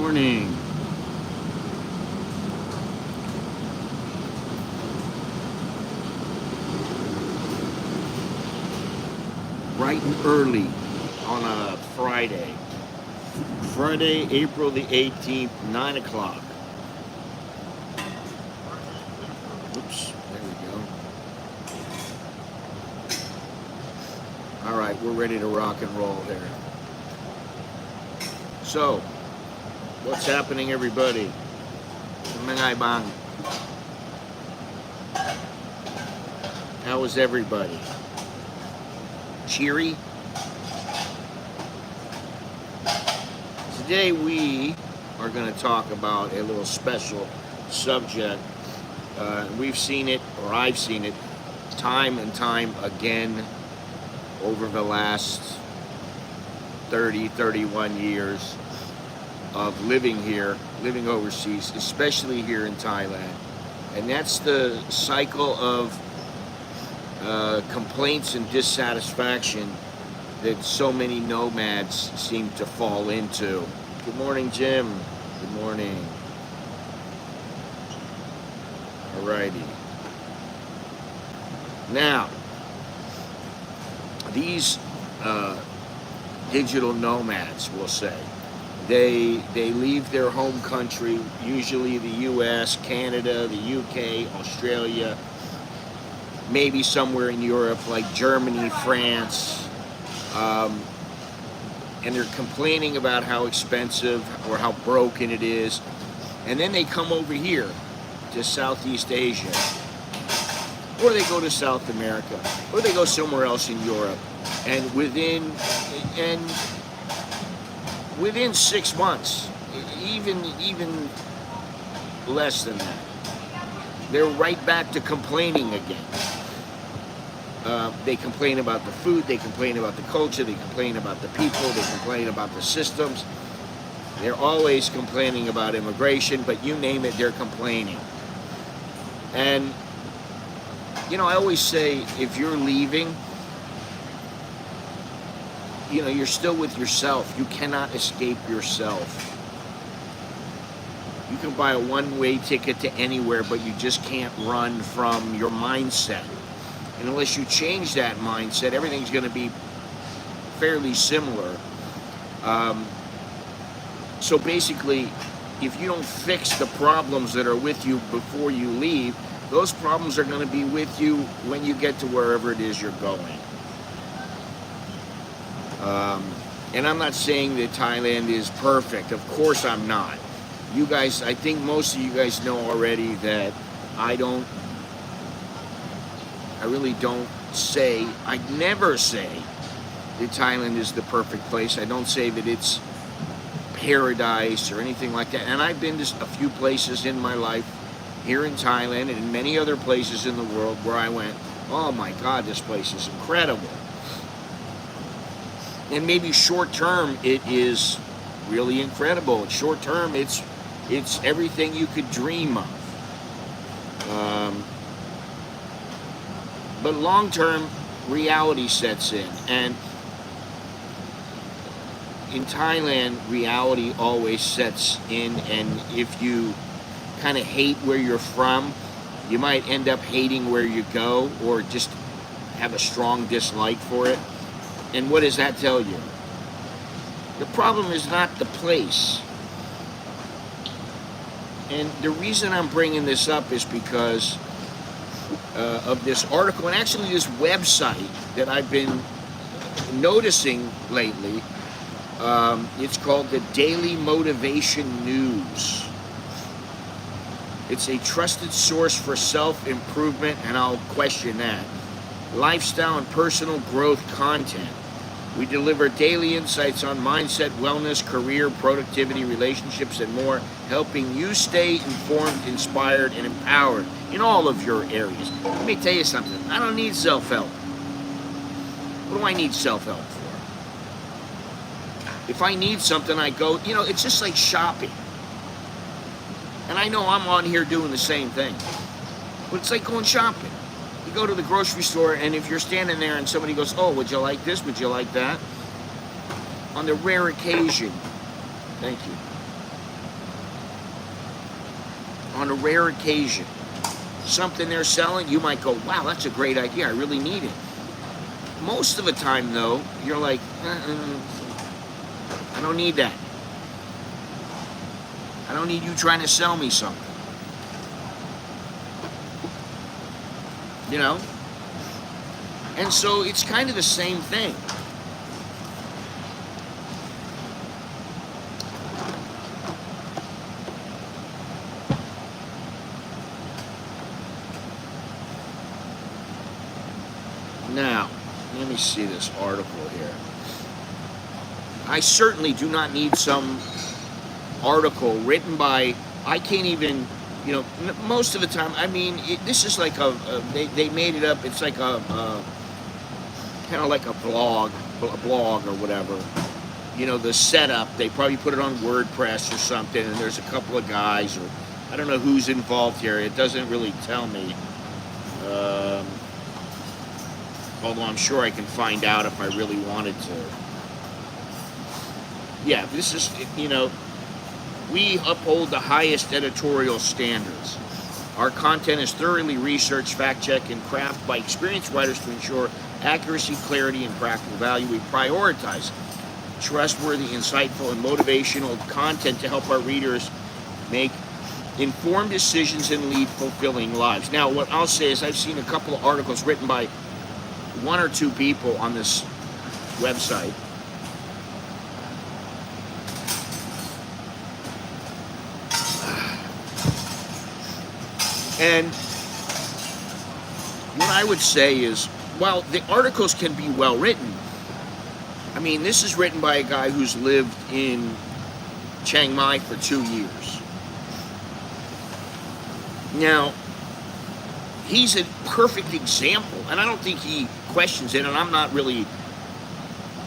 morning. Bright and early on a Friday. Friday, April the 18th, 9 o'clock. Oops, there we go. All right, we're ready to rock and roll here. So, what's happening, everybody? Mga bang. How is everybody? Cheery? Today we are going to talk about a little special subject. We've seen it, or I've seen it, time and time again over the last 30, 31 years of living here, living overseas, especially here in Thailand. And that's the cycle of complaints and dissatisfaction that so many nomads seem to fall into. Good morning, Jim. Good morning. Alrighty. Now, these digital nomads, we'll say, they leave their home country, usually the US, Canada, the UK, Australia, maybe somewhere in Europe like Germany, France, and they're complaining about how expensive or how broken it is. And then they come over here to Southeast Asia, or they go to South America, or they go somewhere else in Europe, and within 6 months, even less than that, they're right back to complaining again. They complain about the food, they complain about the culture, they complain about the people, they complain about the systems. They're always complaining about immigration, but you name it, they're complaining. And, you know, I always say, if you're leaving, you know, you're still with yourself. You cannot escape yourself. You can buy a one-way ticket to anywhere, but you just can't run from your mindset. And unless you change that mindset, everything's going to be fairly similar. So basically, if you don't fix the problems that are with you before you leave, those problems are going to be with you when you get to wherever it is you're going. And I'm not saying that Thailand is perfect. Of course I'm not. You guys, I think most of you guys know already that I really don't say, I never say that Thailand is the perfect place. I don't say that it's paradise or anything like that. And I've been to a few places in my life here in Thailand and in many other places in the world where I went, oh my God, this place is incredible. And maybe short term it is really incredible. Short term it's everything you could dream of. But long term reality sets in, and in Thailand reality always sets in, and if you kind of hate where you're from, you might end up hating where you go, or just have a strong dislike for it. And what does that tell you? The problem is not the place. And the reason I'm bringing this up is because of this article, and actually this website that I've been noticing lately. It's called the Daily Motivation News. It's a trusted source for self-improvement, and I'll question that, lifestyle and personal growth content. We deliver daily insights on mindset, wellness, career, productivity, relationships, and more, helping you stay informed, inspired, and empowered in all of your areas. Let me tell you something. I don't need self-help. What do I need self-help for? If I need something, I go, you know, it's just like shopping. And I know I'm on here doing the same thing. But it's like going shopping. You go to the grocery store, and if you're standing there and somebody goes, oh, would you like this? Would you like that? On the rare occasion, thank you. on a rare occasion, something they're selling, you might go, wow, that's a great idea, I really need it. Most of the time, though, you're like, I don't need that. I don't need you trying to sell me something. You know? And so it's kind of the same thing. Now, let me see this article here. I certainly do not need some article written by, I can't even, you know, most of the time, I mean, this is like they made it up, it's like a kind of like a blog or whatever. You know, the setup, they probably put it on WordPress or something, and there's a couple of guys, or I don't know who's involved here, it doesn't really tell me. Although I'm sure I can find out if I really wanted to. Yeah, this is, you know, we uphold the highest editorial standards. Our content is thoroughly researched, fact-checked, and crafted by experienced writers to ensure accuracy, clarity, and practical value. We prioritize trustworthy, insightful, and motivational content to help our readers make informed decisions and lead fulfilling lives. Now, what I'll say is I've seen a couple of articles written by one or two people on this website. And what I would say is, while the articles can be well written, I mean, this is written by a guy who's lived in Chiang Mai for 2 years. Now, he's a perfect example, and I don't think he questions it, and I'm not really,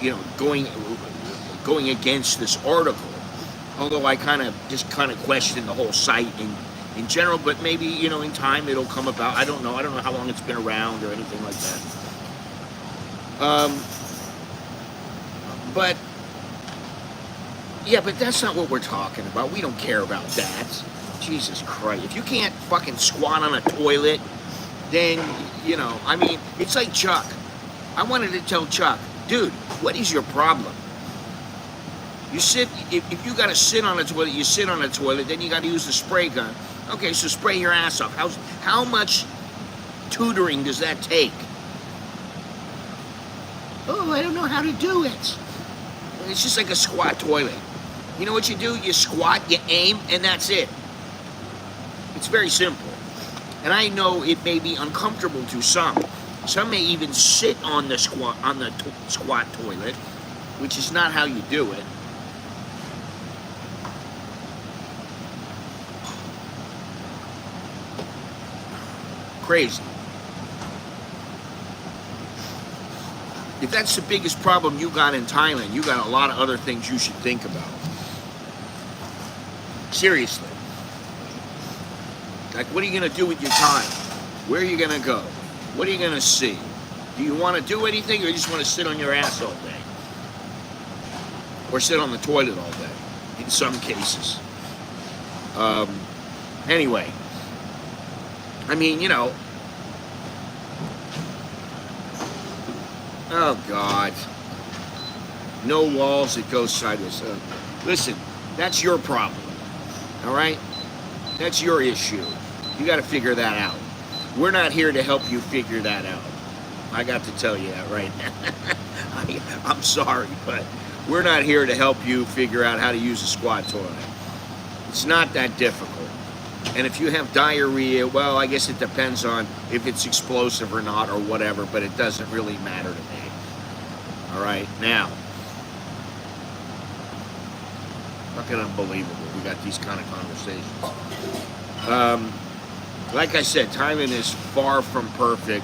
you know, going against this article, although I kind of question the whole site in general, but maybe, you know, in time it'll come about. I don't know how long it's been around or anything like that. But yeah, but that's not what we're talking about. We don't care about that. Jesus Christ. If you can't fucking squat on a toilet, then, you know, I mean, it's like Chuck. I wanted to tell Chuck, dude, what is your problem? You sit, if you got to sit on a toilet, you sit on a toilet, then you got to use the spray gun. Okay, so spray your ass off. How much tutoring does that take? Oh, I don't know how to do it. It's just like a squat toilet. You know what you do? You squat, you aim, and that's it. It's very simple. And I know it may be uncomfortable to some. Some may even sit on the squat toilet, which is not how you do it. Crazy. If that's the biggest problem you got in Thailand, you got a lot of other things you should think about. Seriously. Like, what are you going to do with your time? Where are you going to go? What are you going to see? Do you want to do anything, or you just want to sit on your ass all day? Or sit on the toilet all day, in some cases. Anyway. I mean, you know. Oh, God. No walls, it goes sideways. Listen, that's your problem. All right? That's your issue. You got to figure that out. We're not here to help you figure that out. I got to tell you that right now. I'm sorry, but we're not here to help you figure out how to use a squat toilet. It's not that difficult. And if you have diarrhea, well, I guess it depends on if it's explosive or not or whatever, but it doesn't really matter to me. All right, now. Fucking unbelievable. We got these kind of conversations. Like I said, Thailand is far from perfect.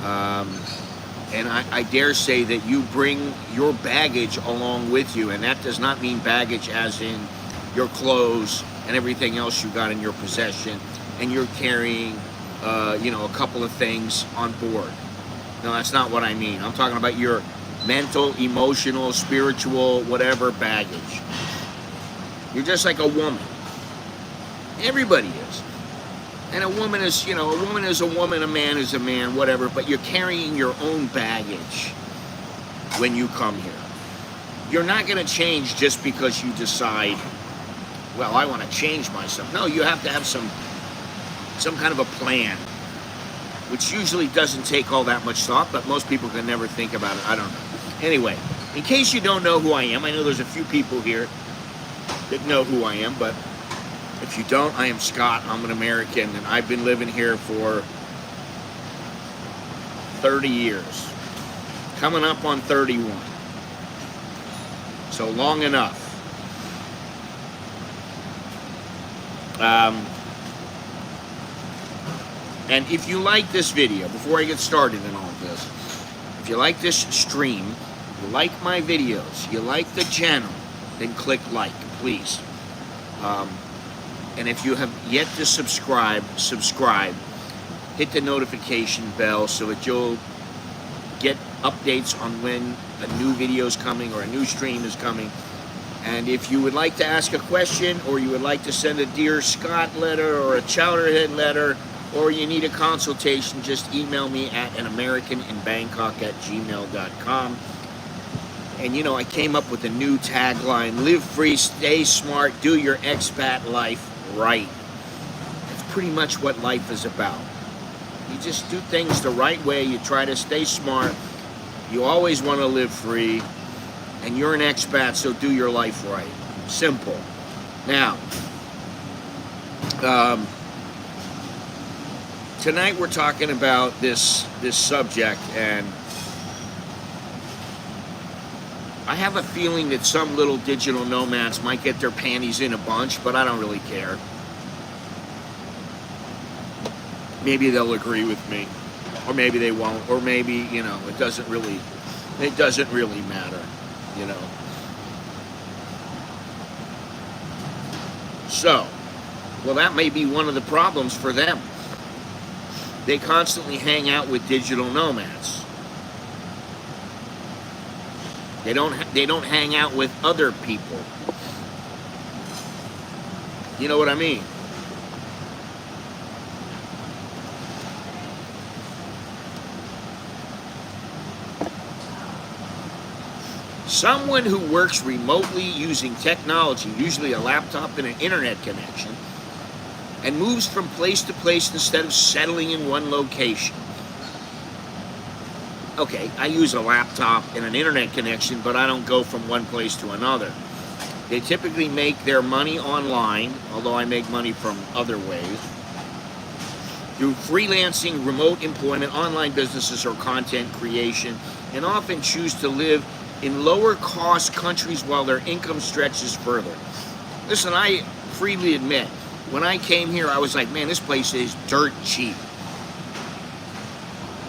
And I dare say that you bring your baggage along with you. And that does not mean baggage as in your clothes and everything else you got in your possession. And you're carrying, you know, a couple of things on board. No, that's not what I mean. I'm talking about your mental, emotional, spiritual, whatever baggage. You're just like a woman. Everybody is. And a woman is, you know, a woman is a woman, a man is a man, whatever, but you're carrying your own baggage when you come here. You're not going to change just because you decide, well, I want to change myself. No, you have to have some kind of a plan, which usually doesn't take all that much thought, but most people can never think about it. I don't know. Anyway, in case you don't know who I am, I know there's a few people here that know who I am, but if you don't, I am Scott. I'm an American, and I've been living here for 30 years. Coming up on 31. So long enough. And if you like this video, before I get started in all of this, if you like this stream, you like my videos, you like the channel, then click like, please. And if you have yet to subscribe, hit the notification bell so that you'll get updates on when a new video is coming or a new stream is coming. And if you would like to ask a question, or you would like to send a Dear Scott letter or a Chowderhead letter, or you need a consultation, just email me at anamericaninbangkok@gmail.com. And you know, I came up with a new tagline: live free, stay smart, do your expat life right. That's pretty much what life is about. You just do things the right way, you try to stay smart, you always want to live free, and you're an expat, so do your life right. Simple. Now, tonight we're talking about this subject, and I have a feeling that some little digital nomads might get their panties in a bunch, but I don't really care. Maybe they'll agree with me, or maybe they won't, or maybe, you know, it doesn't really matter, you know. So, well, that may be one of the problems for them. They constantly hang out with digital nomads. They don't hang out with other people. You know what I mean? Someone who works remotely using technology, usually a laptop and an internet connection, and moves from place to place instead of settling in one location. Okay, I use a laptop and an internet connection, but I don't go from one place to another. They typically make their money online, although I make money from other ways, through freelancing, remote employment, online businesses, or content creation, and often choose to live in lower cost countries while their income stretches further. Listen, I freely admit, when I came here, I was like, man, this place is dirt cheap.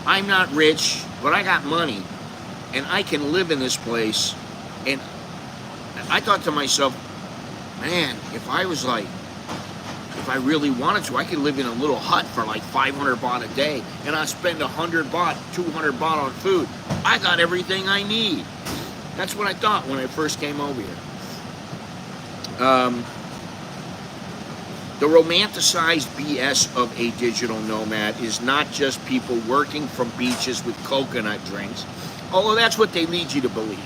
I'm not rich, but I got money, and I can live in this place. And I thought to myself, man, if I really wanted to, I could live in a little hut for like 500 baht a day, and I spend 100 baht, 200 baht on food. I got everything I need. That's what I thought when I first came over here. The romanticized BS of a digital nomad is not just people working from beaches with coconut drinks, although that's what they lead you to believe.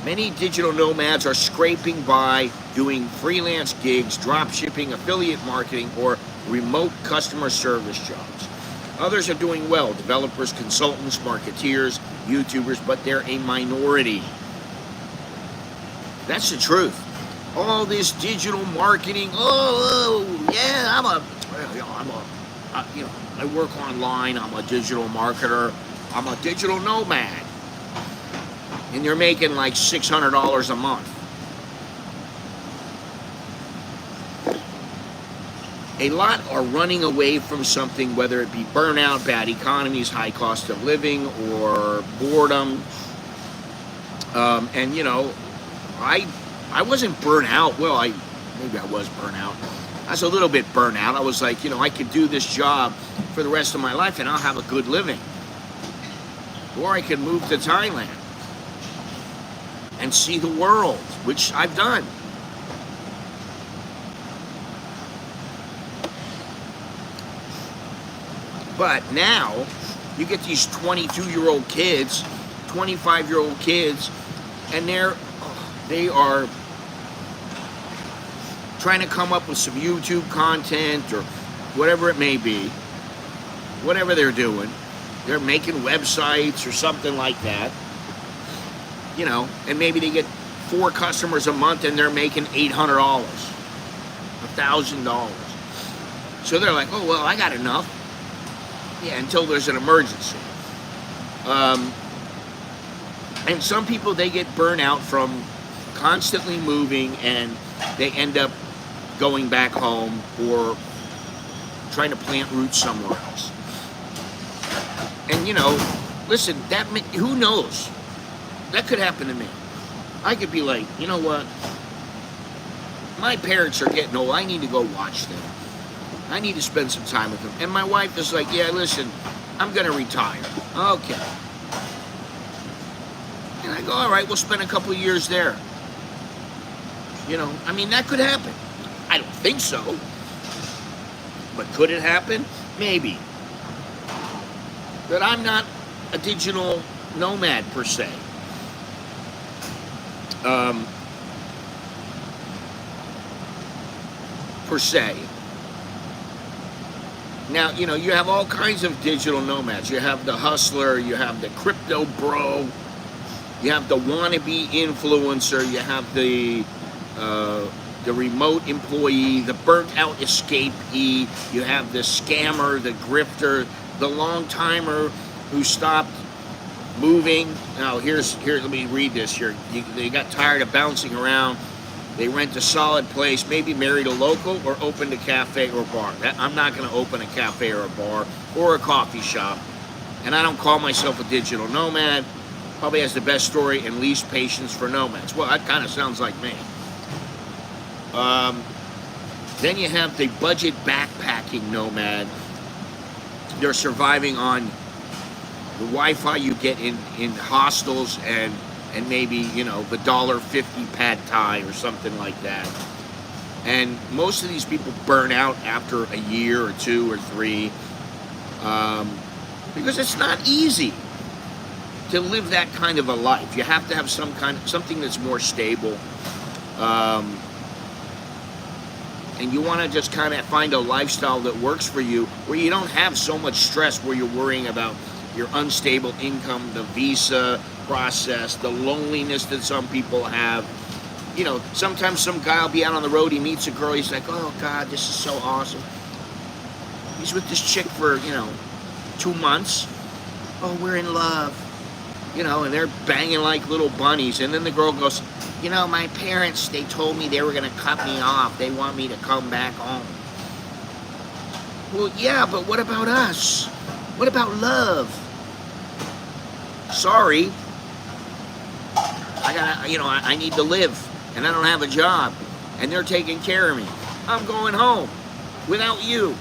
Many digital nomads are scraping by, doing freelance gigs, drop shipping, affiliate marketing, or remote customer service jobs. Others are doing well: developers, consultants, marketeers, YouTubers, but they're a minority. That's the truth. All this digital marketing, yeah, I work online, I'm a digital marketer, I'm a digital nomad. And you're making like $600 a month. A lot are running away from something, whether it be burnout, bad economies, high cost of living, or boredom. And you know, I wasn't burnt out. Well, maybe I was burnt out. I was a little bit burnt out. I was like, you know, I could do this job for the rest of my life and I'll have a good living. Or I could move to Thailand and see the world, which I've done. But now, you get these 22-year-old kids, 25-year-old kids, and they are trying to come up with some YouTube content or whatever it may be, whatever they're doing. They're making websites or something like that, you know, and maybe they get 4 customers a month and they're making $800, $1,000. So they're like, oh, well, I got enough. Yeah, until there's an emergency. And some people, they get burnt out from constantly moving, and they end up going back home or trying to plant roots somewhere else. And, you know, listen, who knows? That could happen to me. I could be like, you know what? My parents are getting old. I need to go watch them. I need to spend some time with them. And my wife is like, yeah, listen, I'm going to retire. Okay. And I go, all right, we'll spend a couple of years there. You know, I mean, that could happen. I don't think so. But could it happen? Maybe. But I'm not a digital nomad per se. Now, you know, you have all kinds of digital nomads. You have the hustler, you have the crypto bro, you have the wannabe influencer, you have the remote employee, the burnt out escapee, you have the scammer, the grifter, the long timer who stopped moving. Now, here, let me read this here. They got tired of bouncing around. They rent a solid place, maybe married a local or opened a cafe or bar. I'm not going to open a cafe or a bar or a coffee shop. And I don't call myself a digital nomad. Probably has the best story and least patience for nomads. Well, that kind of sounds like me. Then you have the budget backpacking nomad. They're surviving on the Wi-Fi you get in hostels and maybe, you know, the $1.50 pad thai or something like that. And most of these people burn out after a year or 2 or 3 because it's not easy to live that kind of a life. You have to have something that's more stable. And you want to just kind of find a lifestyle that works for you, where you don't have so much stress, where you're worrying about your unstable income, the visa process, the loneliness that some people have. You know, sometimes some guy will be out on the road, he meets a girl, he's like, oh God, this is so awesome. He's with this chick for, you know, 2 months. Oh, we're in love. You know, and they're banging like little bunnies. And then the girl goes, you know, my parents, they told me they were going to cut me off. They want me to come back home. Well, yeah, but what about us? What about love? Sorry. I need to live, and I don't have a job, and they're taking care of me. I'm going home without you.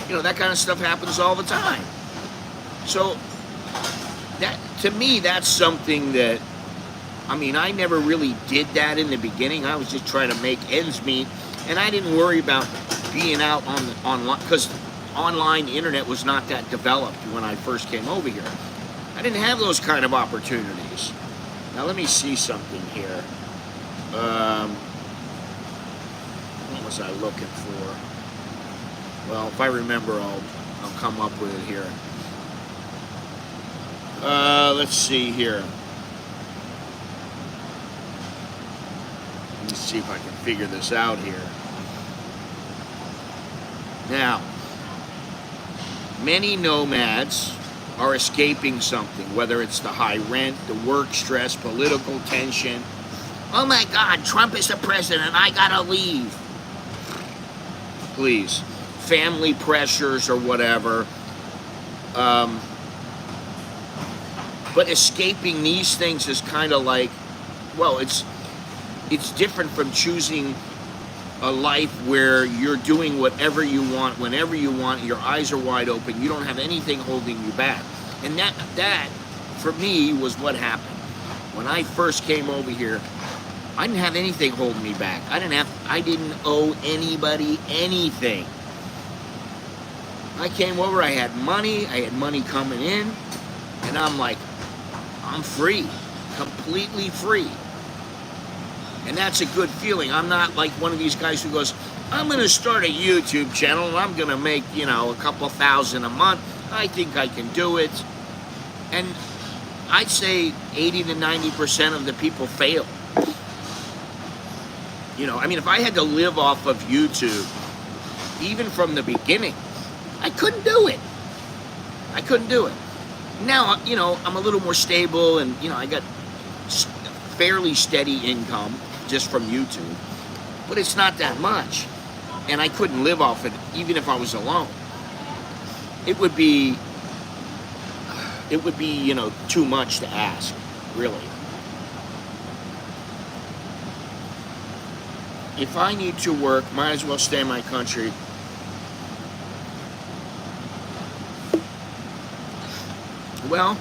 You know, that kind of stuff happens all the time. So, that, to me, that's something that, I mean, I never really did that in the beginning. I was just trying to make ends meet, and I didn't worry about being out on the online, because online internet was not that developed when I first came over here. I didn't have those kind of opportunities. Now let me see something here. What was I looking for? Well, if I remember, I'll come up with it here. Let's see here. Let me see if I can figure this out here. Now, many nomads are escaping something, whether it's the high rent, the work stress, political tension. Oh my God, Trump is the president, I gotta leave. Please. Family pressures or whatever. But escaping these things is kind of like, well, it's different from choosing a life where you're doing whatever you want, whenever you want, your eyes are wide open, you don't have anything holding you back. And that for me, was what happened. When I first came over here, I didn't have anything holding me back. I didn't owe anybody anything. I came over, I had money coming in, and I'm like, I'm free, completely free. And that's a good feeling. I'm not like one of these guys who goes, I'm going to start a YouTube channel and I'm going to make, you know, a couple thousand a month. I think I can do it. And I'd say 80 to 90% of the people fail. You know, I mean, if I had to live off of YouTube, even from the beginning, I couldn't do it. I couldn't do it. Now, you know, I'm a little more stable and, you know, I got fairly steady income just from YouTube, but it's not that much. And I couldn't live off it even if I was alone. It would be, you know, too much to ask, really. If I need to work, might as well stay in my country. Well,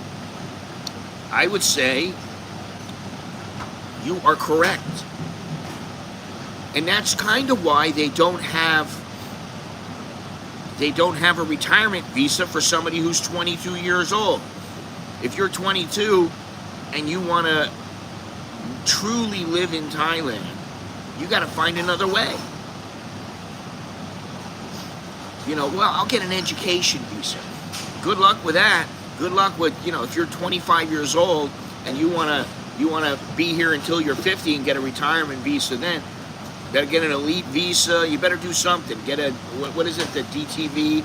I would say you are correct. And that's kind of why they don't have a retirement visa for somebody who's 22 years old. If you're 22 and you want to truly live in Thailand, you got to find another way. You know, well, I'll get an education visa. Good luck with that. Good luck with, you know, if you're 25 years old and you want to be here until you're 50 and get a retirement visa, then better get an elite visa. You better do something. Get a, what is it, the DTV?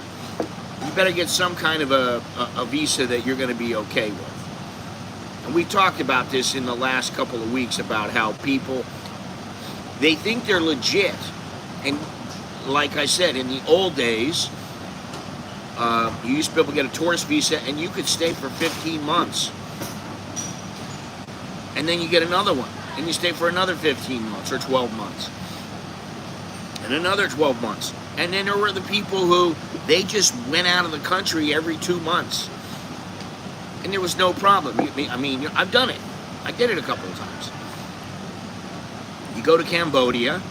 You better get some kind of a visa that you're going to be okay with. And we talked about this in the last couple of weeks about how people, they think they're legit. And like I said, in the old days, you used to be able to get a tourist visa and you could stay for 15 months. And then you get another one. And you stay for another 15 months or 12 months. And another 12 months. And then there were the people who, they just went out of the country every 2 months. And there was no problem. I mean, I've done it. I did it a couple of times. You go to Cambodia.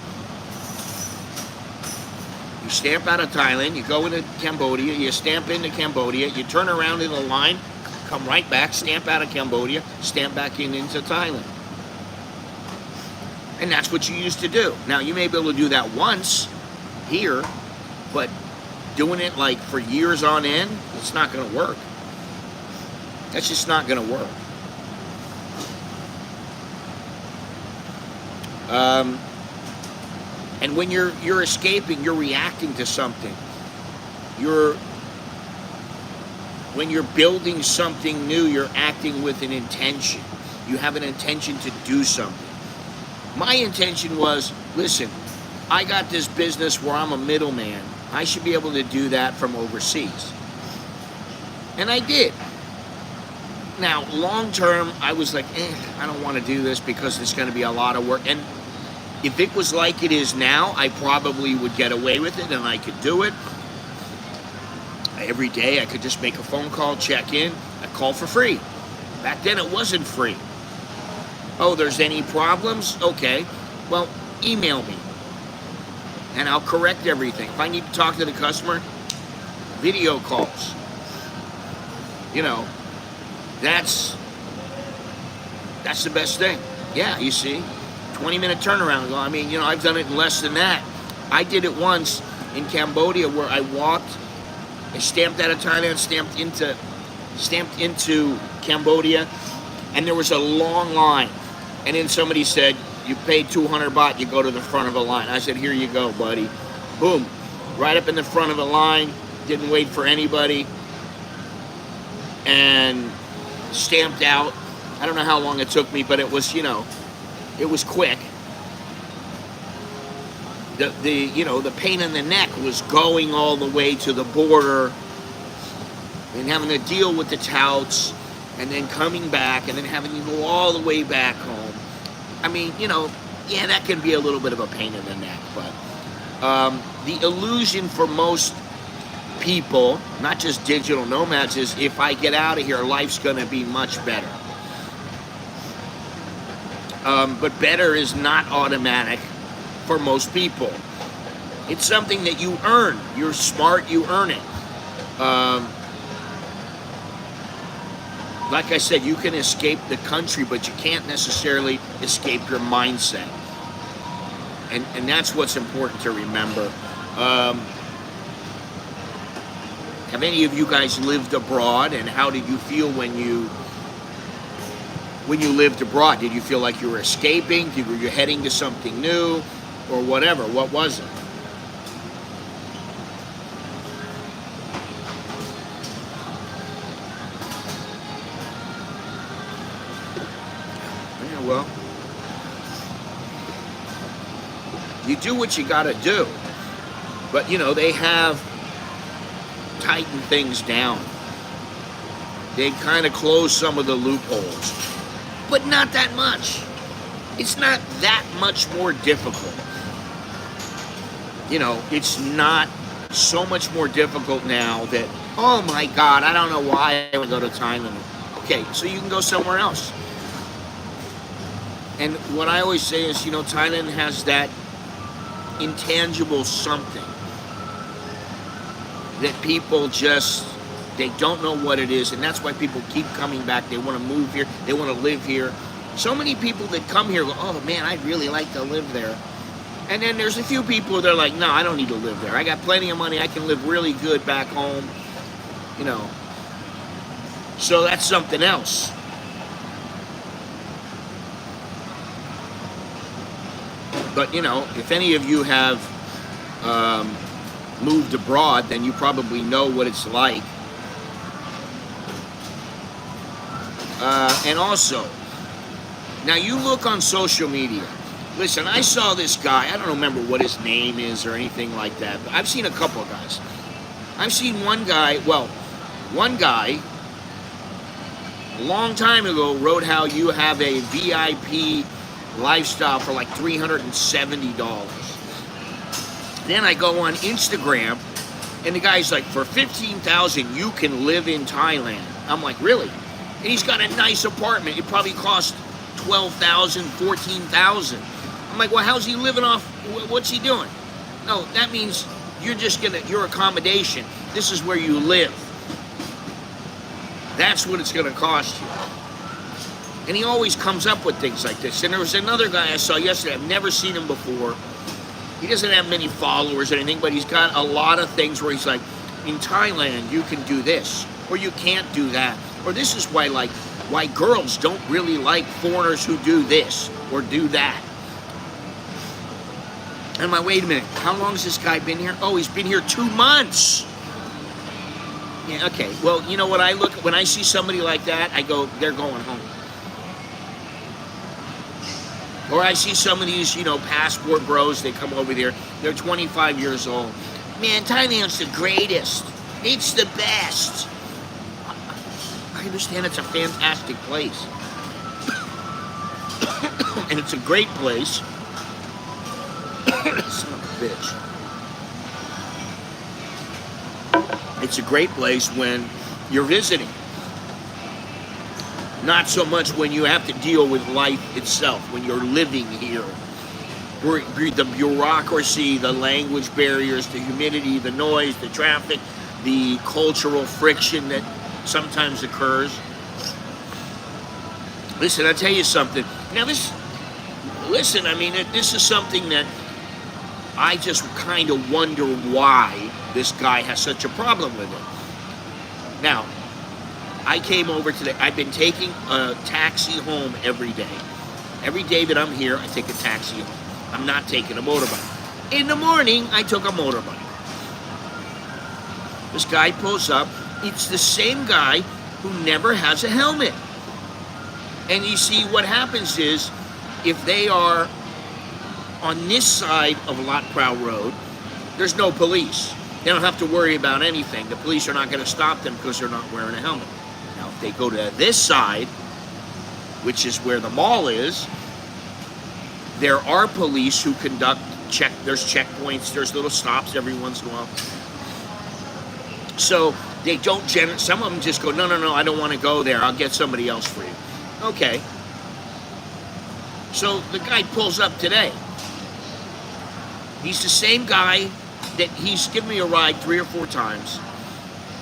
You stamp out of Thailand. You go into Cambodia. You stamp into Cambodia. You turn around in the line. Come right back. Stamp out of Cambodia. Stamp back into Thailand. And that's what you used to do. Now, you may be able to do that once here, but doing it like for years on end, it's not going to work. That's just not going to work. And when you're escaping, you're reacting to something. When you're building something new, you're acting with an intention. You have an intention to do something. My intention was, listen, I got this business where I'm a middleman. I should be able to do that from overseas. And I did. Now, long term, I was like, I don't want to do this because it's going to be a lot of work. And if it was like it is now, I probably would get away with it and I could do it. Every day I could just make a phone call, check in, I call for free. Back then it wasn't free. Oh, there's any problems? Okay. Well, email me. And I'll correct everything. If I need to talk to the customer, video calls. You know, that's the best thing. Yeah, you see, 20-minute turnaround. I mean, you know, I've done it in less than that. I did it once in Cambodia where I walked, I stamped out of Thailand, stamped into Cambodia, and there was a long line. And then somebody said, you paid 200 baht, you go to the front of a line. I said, here you go, buddy. Boom. Right up in the front of a line, didn't wait for anybody, and stamped out. I don't know how long it took me, but it was, you know, it was quick. The pain in the neck was going all the way to the border and having to deal with the touts and then coming back and then having to go all the way back home. I mean, you know, yeah, that can be a little bit of a pain in the neck, but the illusion for most people, not just digital nomads, is if I get out of here, life's going to be much better. But better is not automatic for most people. It's something that you earn. You're smart, you earn it. Um, like I said, you can escape the country, but you can't necessarily escape your mindset. And that's what's important to remember. Have any of you guys lived abroad, and how did you feel when you lived abroad? Did you feel like you were escaping? Were you heading to something new, or whatever? What was it? Yeah, well, you do what you got to do, but you know they have tightened things down. They kind of closed some of the loopholes, but not that much. It's not that much more difficult. You know, it's not so much more difficult now that, oh my God, I don't know why I would go to Thailand. Okay, so you can go somewhere else. And what I always say is, you know, Thailand has that intangible something that people just, they don't know what it is, and that's why people keep coming back. They want to move here, they want to live here. So many people that come here go, oh man, I'd really like to live there. And then there's a few people that are like, no, I don't need to live there. I got plenty of money, I can live really good back home, you know. So that's something else. But you know, if any of you have moved abroad, then you probably know what it's like. And also, now you look on social media. Listen, I saw this guy, I don't remember what his name is or anything like that, but I've seen a couple of guys. I've seen one guy a long time ago wrote how you have a VIP lifestyle for like $370. Then I go on Instagram, and the guy's like, for $15,000 you can live in Thailand. I'm like, really? And he's got a nice apartment. It probably cost $12,000, $14,000. I'm like, well, how's he living off? What's he doing? No, that means you're just your accommodation. This is where you live. That's what it's gonna cost you. And he always comes up with things like this. And there was another guy I saw yesterday. I've never seen him before. He doesn't have many followers or anything, but he's got a lot of things where he's like, in Thailand, you can do this, or you can't do that. Or this is why girls don't really like foreigners who do this or do that. And I'm like, wait a minute, how long has this guy been here? Oh, he's been here 2 months. Yeah, okay, well, you know what when I see somebody like that, I go, they're going home. Or I see some of these, you know, passport bros, they come over there, they're 25 years old. Man, Thailand's the greatest. It's the best. I understand it's a fantastic place. And it's a great place. Son of a bitch. It's a great place when you're visiting. Not so much when you have to deal with life itself, when you're living here. The bureaucracy, the language barriers, the humidity, the noise, the traffic, the cultural friction that sometimes occurs. Listen, I'll tell you something. Now this is something that I just kind of wonder why this guy has such a problem with it. Now, I came over today. I've been taking a taxi home every day. Every day that I'm here, I take a taxi home. I'm not taking a motorbike. In the morning, I took a motorbike. This guy pulls up. It's the same guy who never has a helmet. And you see, what happens is, if they are on this side of Lot Prow Road, there's no police. They don't have to worry about anything. The police are not going to stop them because they're not wearing a helmet. Now, if they go to this side, which is where the mall is, there are police who conduct there's checkpoints, there's little stops every once in a while. So they don't some of them just go, no, I don't want to go there. I'll get somebody else for you. Okay. So the guy pulls up today. He's the same guy that he's given me a ride 3 or 4 times.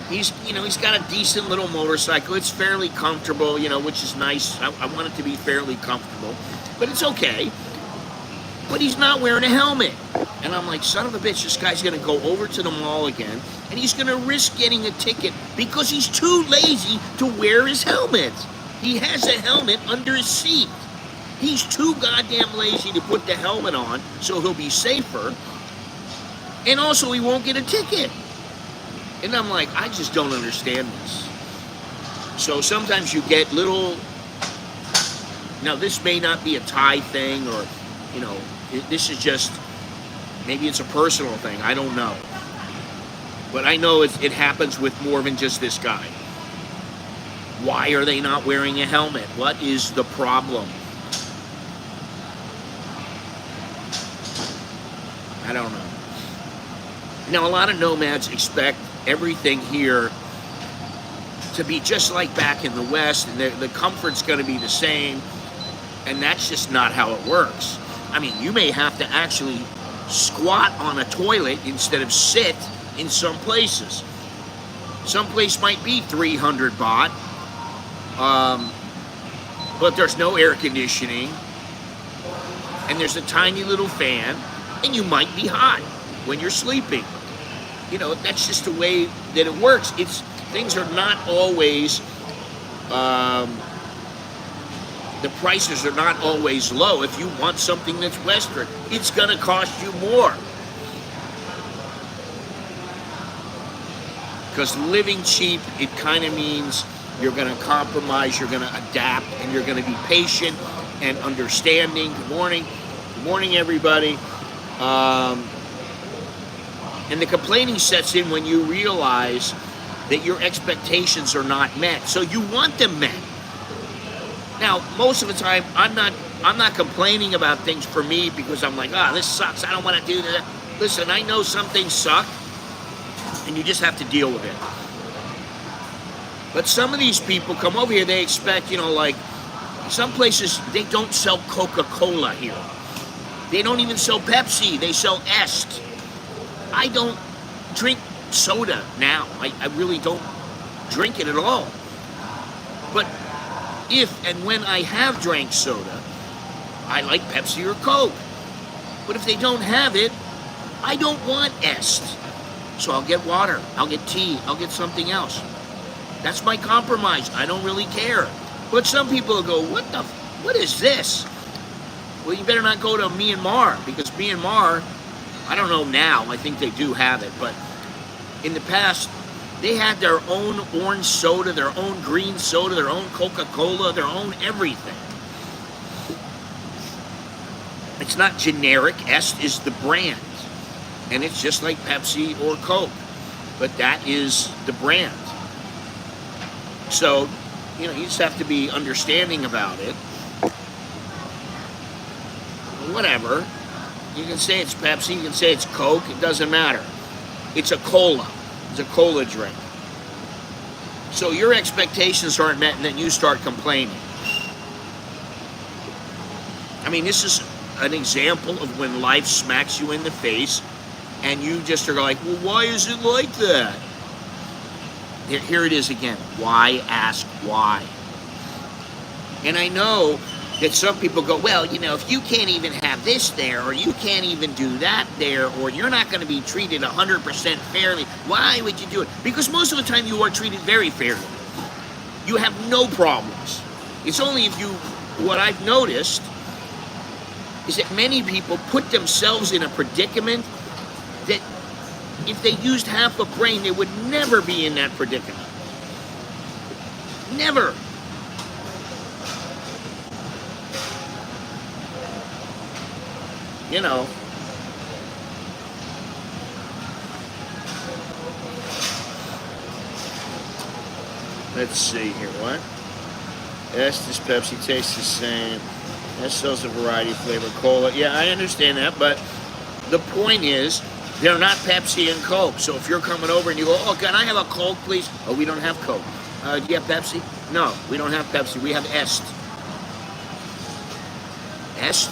He's got a decent little motorcycle. It's fairly comfortable, which is nice. I want it to be fairly comfortable, but it's okay. But he's not wearing a helmet. And I'm like, son of a bitch, this guy's going to go over to the mall again, and he's going to risk getting a ticket because he's too lazy to wear his helmet. He has a helmet under his seat. He's too goddamn lazy to put the helmet on, so he'll be safer. And also, he won't get a ticket. And I'm like, I just don't understand this. So sometimes you get little... Now, this may not be a Thai thing, or, this is just... Maybe it's a personal thing. I don't know. But I know it happens with more than just this guy. Why are they not wearing a helmet? What is the problem? I don't know. Now, a lot of nomads expect everything here to be just like back in the West, and the comfort's going to be the same, and that's just not how it works. I mean, you may have to actually squat on a toilet instead of sit in some places. Some place might be 300 baht, but there's no air conditioning, and there's a tiny little fan, and you might be hot when you're sleeping. That's just the way that it works. Things are not always, the prices are not always low. If you want something that's Western, it's going to cost you more. Because living cheap, it kind of means you're going to compromise, you're going to adapt, and you're going to be patient and understanding. Good morning. Good morning, everybody. And the complaining sets in when you realize that your expectations are not met. So you want them met. Now, most of the time, I'm not complaining about things for me because I'm like, this sucks. I don't want to do that. Listen, I know some things suck, and you just have to deal with it. But some of these people come over here, they expect, like, some places, they don't sell Coca-Cola here. They don't even sell Pepsi. They sell Est. I don't drink soda now. I really don't drink it at all. But if and when I have drank soda, I like Pepsi or Coke. But if they don't have it, I don't want Est. So I'll get water, I'll get tea, I'll get something else. That's my compromise. I don't really care. But some people will go, what is this? Well, you better not go to Myanmar, because Myanmar, I don't know now, I think they do have it, but in the past, they had their own orange soda, their own green soda, their own Coca-Cola, their own everything. It's not generic. Est is the brand. And it's just like Pepsi or Coke. But that is the brand. So, you just have to be understanding about it. Whatever. You can say it's Pepsi, you can say it's Coke, it doesn't matter. It's a cola. It's a cola drink. So your expectations aren't met, and then you start complaining. I mean, this is an example of when life smacks you in the face, and you just are like, well, why is it like that? Here it is again. Why ask why? And I know that some people go, well, if you can't even have this there, or you can't even do that there, or you're not going to be treated 100% fairly, why would you do it? Because most of the time you are treated very fairly. You have no problems. It's only what I've noticed is that many people put themselves in a predicament that if they used half a brain, they would never be in that predicament. Never. Let's see here, what? Estes Pepsi tastes the same. That sells a variety of flavor. Cola, yeah, I understand that, but the point is, they're not Pepsi and Coke. So if you're coming over and you go, oh, can I have a Coke, please? Oh, we don't have Coke. Do you have Pepsi? No, we don't have Pepsi. We have Est. Est?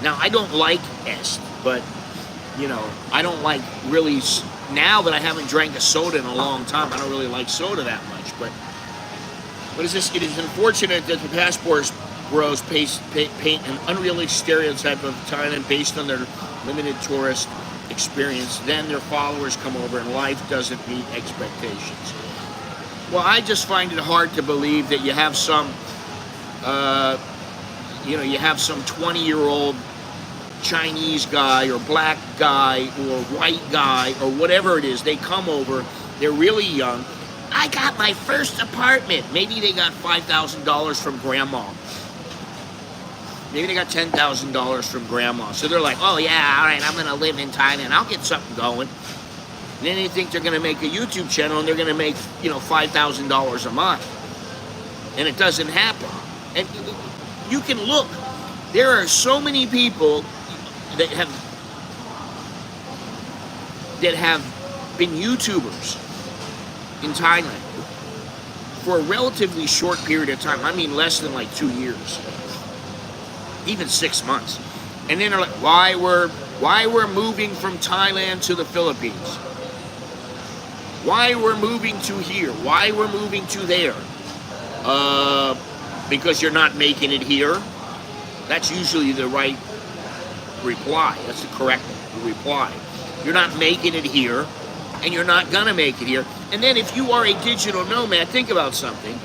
Now, I don't like Est, but, I don't like really now that I haven't drank a soda in a long time, I don't really like soda that much. But what is this? It is unfortunate that the passport bros paint an unrealistic stereotype of Thailand based on their limited tourist experience. Then their followers come over and life doesn't meet expectations. Well, I just find it hard to believe that you have some, you have some 20-year-old Chinese guy or black guy or white guy or whatever it is. They come over, they're really young. I got my first apartment. Maybe they got $5,000 from grandma. Maybe they got $10,000 from grandma. So they're like, oh yeah, all right, I'm gonna live in Thailand. I'll get something going. And then they think they're gonna make a YouTube channel and they're gonna make, $5,000 a month. And it doesn't happen. And you can look. There are so many people that have been YouTubers in Thailand for a relatively short period of time. I mean less than like 2 years. Even 6 months. And then they're like, why we're moving from Thailand to the Philippines? Why we're moving to here? Why we're moving to there? Because you're not making it here. That's usually the right reply. That's the correct reply. You're not making it here, and you're not gonna make it here. And then if you are a digital nomad, think about something.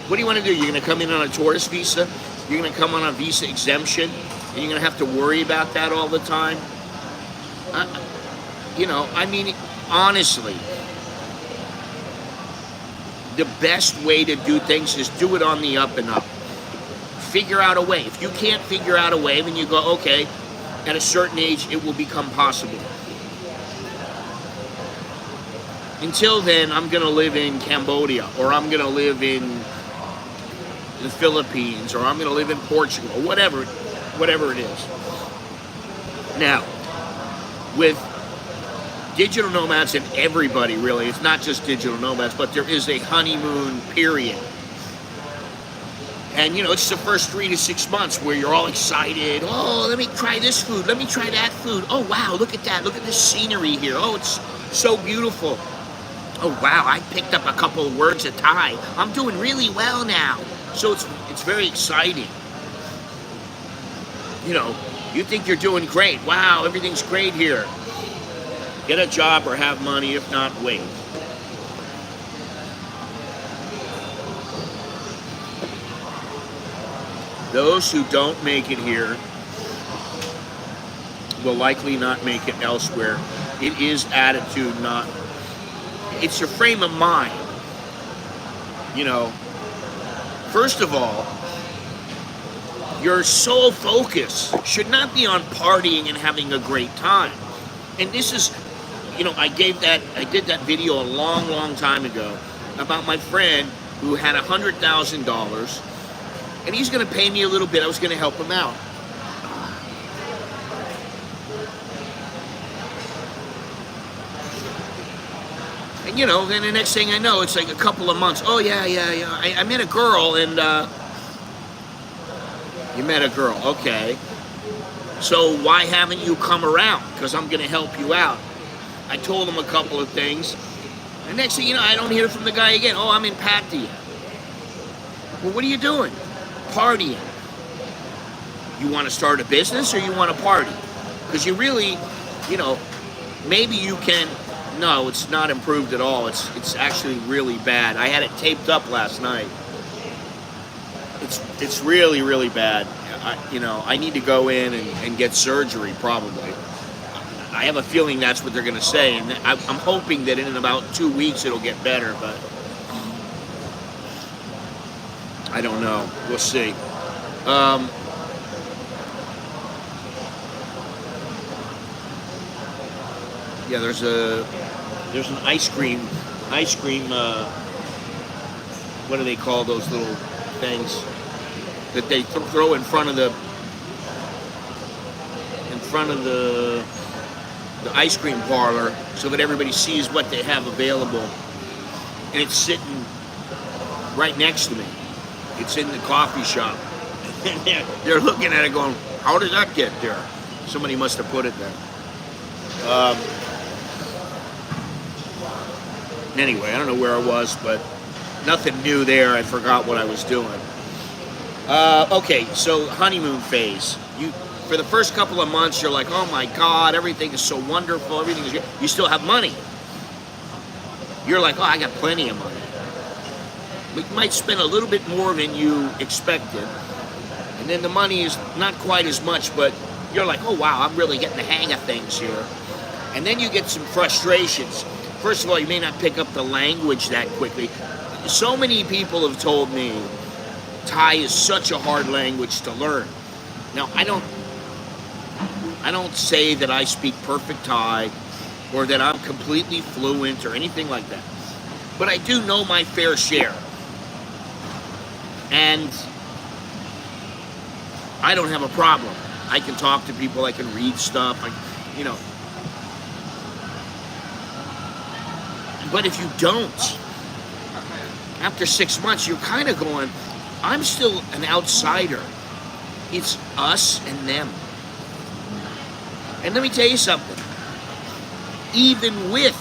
What do you want to do? You're gonna come in on a tourist visa? You're gonna come on a visa exemption, and you're gonna have to worry about that all the time? Honestly, the best way to do things is do it on the up and up. Figure out a way. If you can't figure out a way, then you go, okay, at a certain age, it will become possible. Until then, I'm going to live in Cambodia, or I'm going to live in the Philippines, or I'm going to live in Portugal, or whatever it is. Now, with digital nomads and everybody, really, it's not just digital nomads, but there is a honeymoon period. And, it's the first 3 to 6 months where you're all excited. Oh, let me try this food. Let me try that food. Oh, wow, look at that. Look at this scenery here. Oh, it's so beautiful. Oh, wow, I picked up a couple of words of Thai. I'm doing really well now. So it's very exciting. You think you're doing great. Wow, everything's great here. Get a job or have money. If not, wait. Those who don't make it here will likely not make it elsewhere. It is attitude, it's your frame of mind. First of all, your sole focus should not be on partying and having a great time. And this is, I did that video a long, long time ago about my friend who had $100,000. And he's going to pay me a little bit. I was going to help him out. And, then the next thing I know, it's like a couple of months. Oh, yeah. I met a girl, and, you met a girl. Okay. So why haven't you come around? Because I'm going to help you out. I told him a couple of things. And next thing you know, I don't hear from the guy again. Oh, I'm in Pattaya. Well, what are you doing? Partying. You want to start a business or you want to party? Because you really, maybe you can. No, it's not improved at all. It's actually really bad. I had it taped up last night. It's really, really bad. I need to go in and get surgery probably. I have a feeling that's what they're going to say, and I'm hoping that in about 2 weeks it'll get better, but I don't know. We'll see. Yeah, there's an ice cream. What do they call those little things that they throw in front of the ice cream parlor so that everybody sees what they have available, and it's sitting right next to me. It's in the coffee shop. They're looking at it going, how did that get there? Somebody must have put it there. Anyway, I don't know where I was, but nothing new there. I forgot what I was doing. Okay, so honeymoon phase. For the first couple of months, you're like, oh my God, everything is so wonderful, everything is good. You still have money. You're like, oh, I got plenty of money. But you might spend a little bit more than you expected. And then the money is not quite as much, but you're like, oh wow, I'm really getting the hang of things here. And then you get some frustrations. First of all, you may not pick up the language that quickly. So many people have told me Thai is such a hard language to learn. Now, I don't say that I speak perfect Thai or that I'm completely fluent or anything like that. But I do know my fair share. And I don't have a problem. I can talk to people, I can read stuff, you know. But if you don't, after 6 months, you're kind of going, I'm still an outsider. It's us and them. And let me tell you something. Even with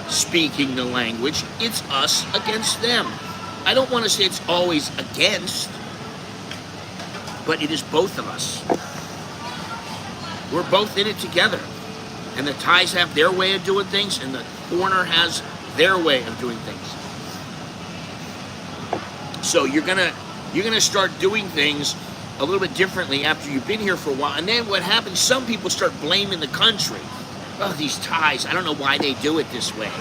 speaking the language, it's us against them. I don't want to say it's always against, but it is both of us. We're both in it together. And the Thais have their way of doing things, and the foreigner has their way of doing things. So you're gonna start doing things a little bit differently after you've been here for a while. And then what happens, some people start blaming the country. Oh, these Thais, I don't know why they do it this way.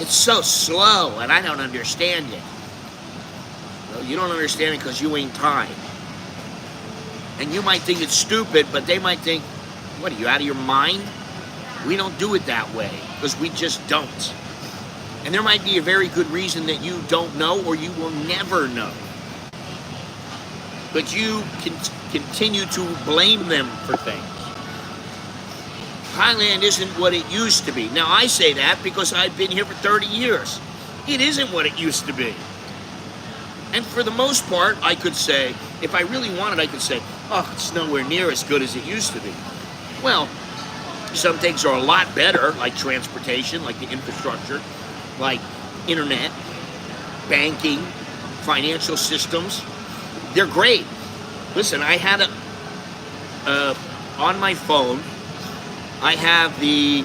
It's so slow, and I don't understand it. Well, you don't understand it because you ain't Thai. And you might think it's stupid, but they might think, what, are you out of your mind? We don't do it that way, because we just don't. And there might be a very good reason that you don't know, or you will never know. But you can continue to blame them for things. Thailand isn't what it used to be. Now, I say that because I've been here for 30 years. It isn't what it used to be. And for the most part, I could say, if I really wanted, I could say, oh, it's nowhere near as good as it used to be. Well, some things are a lot better, like transportation, like the infrastructure, like internet, banking, financial systems. They're great. Listen, I had on my phone, I have the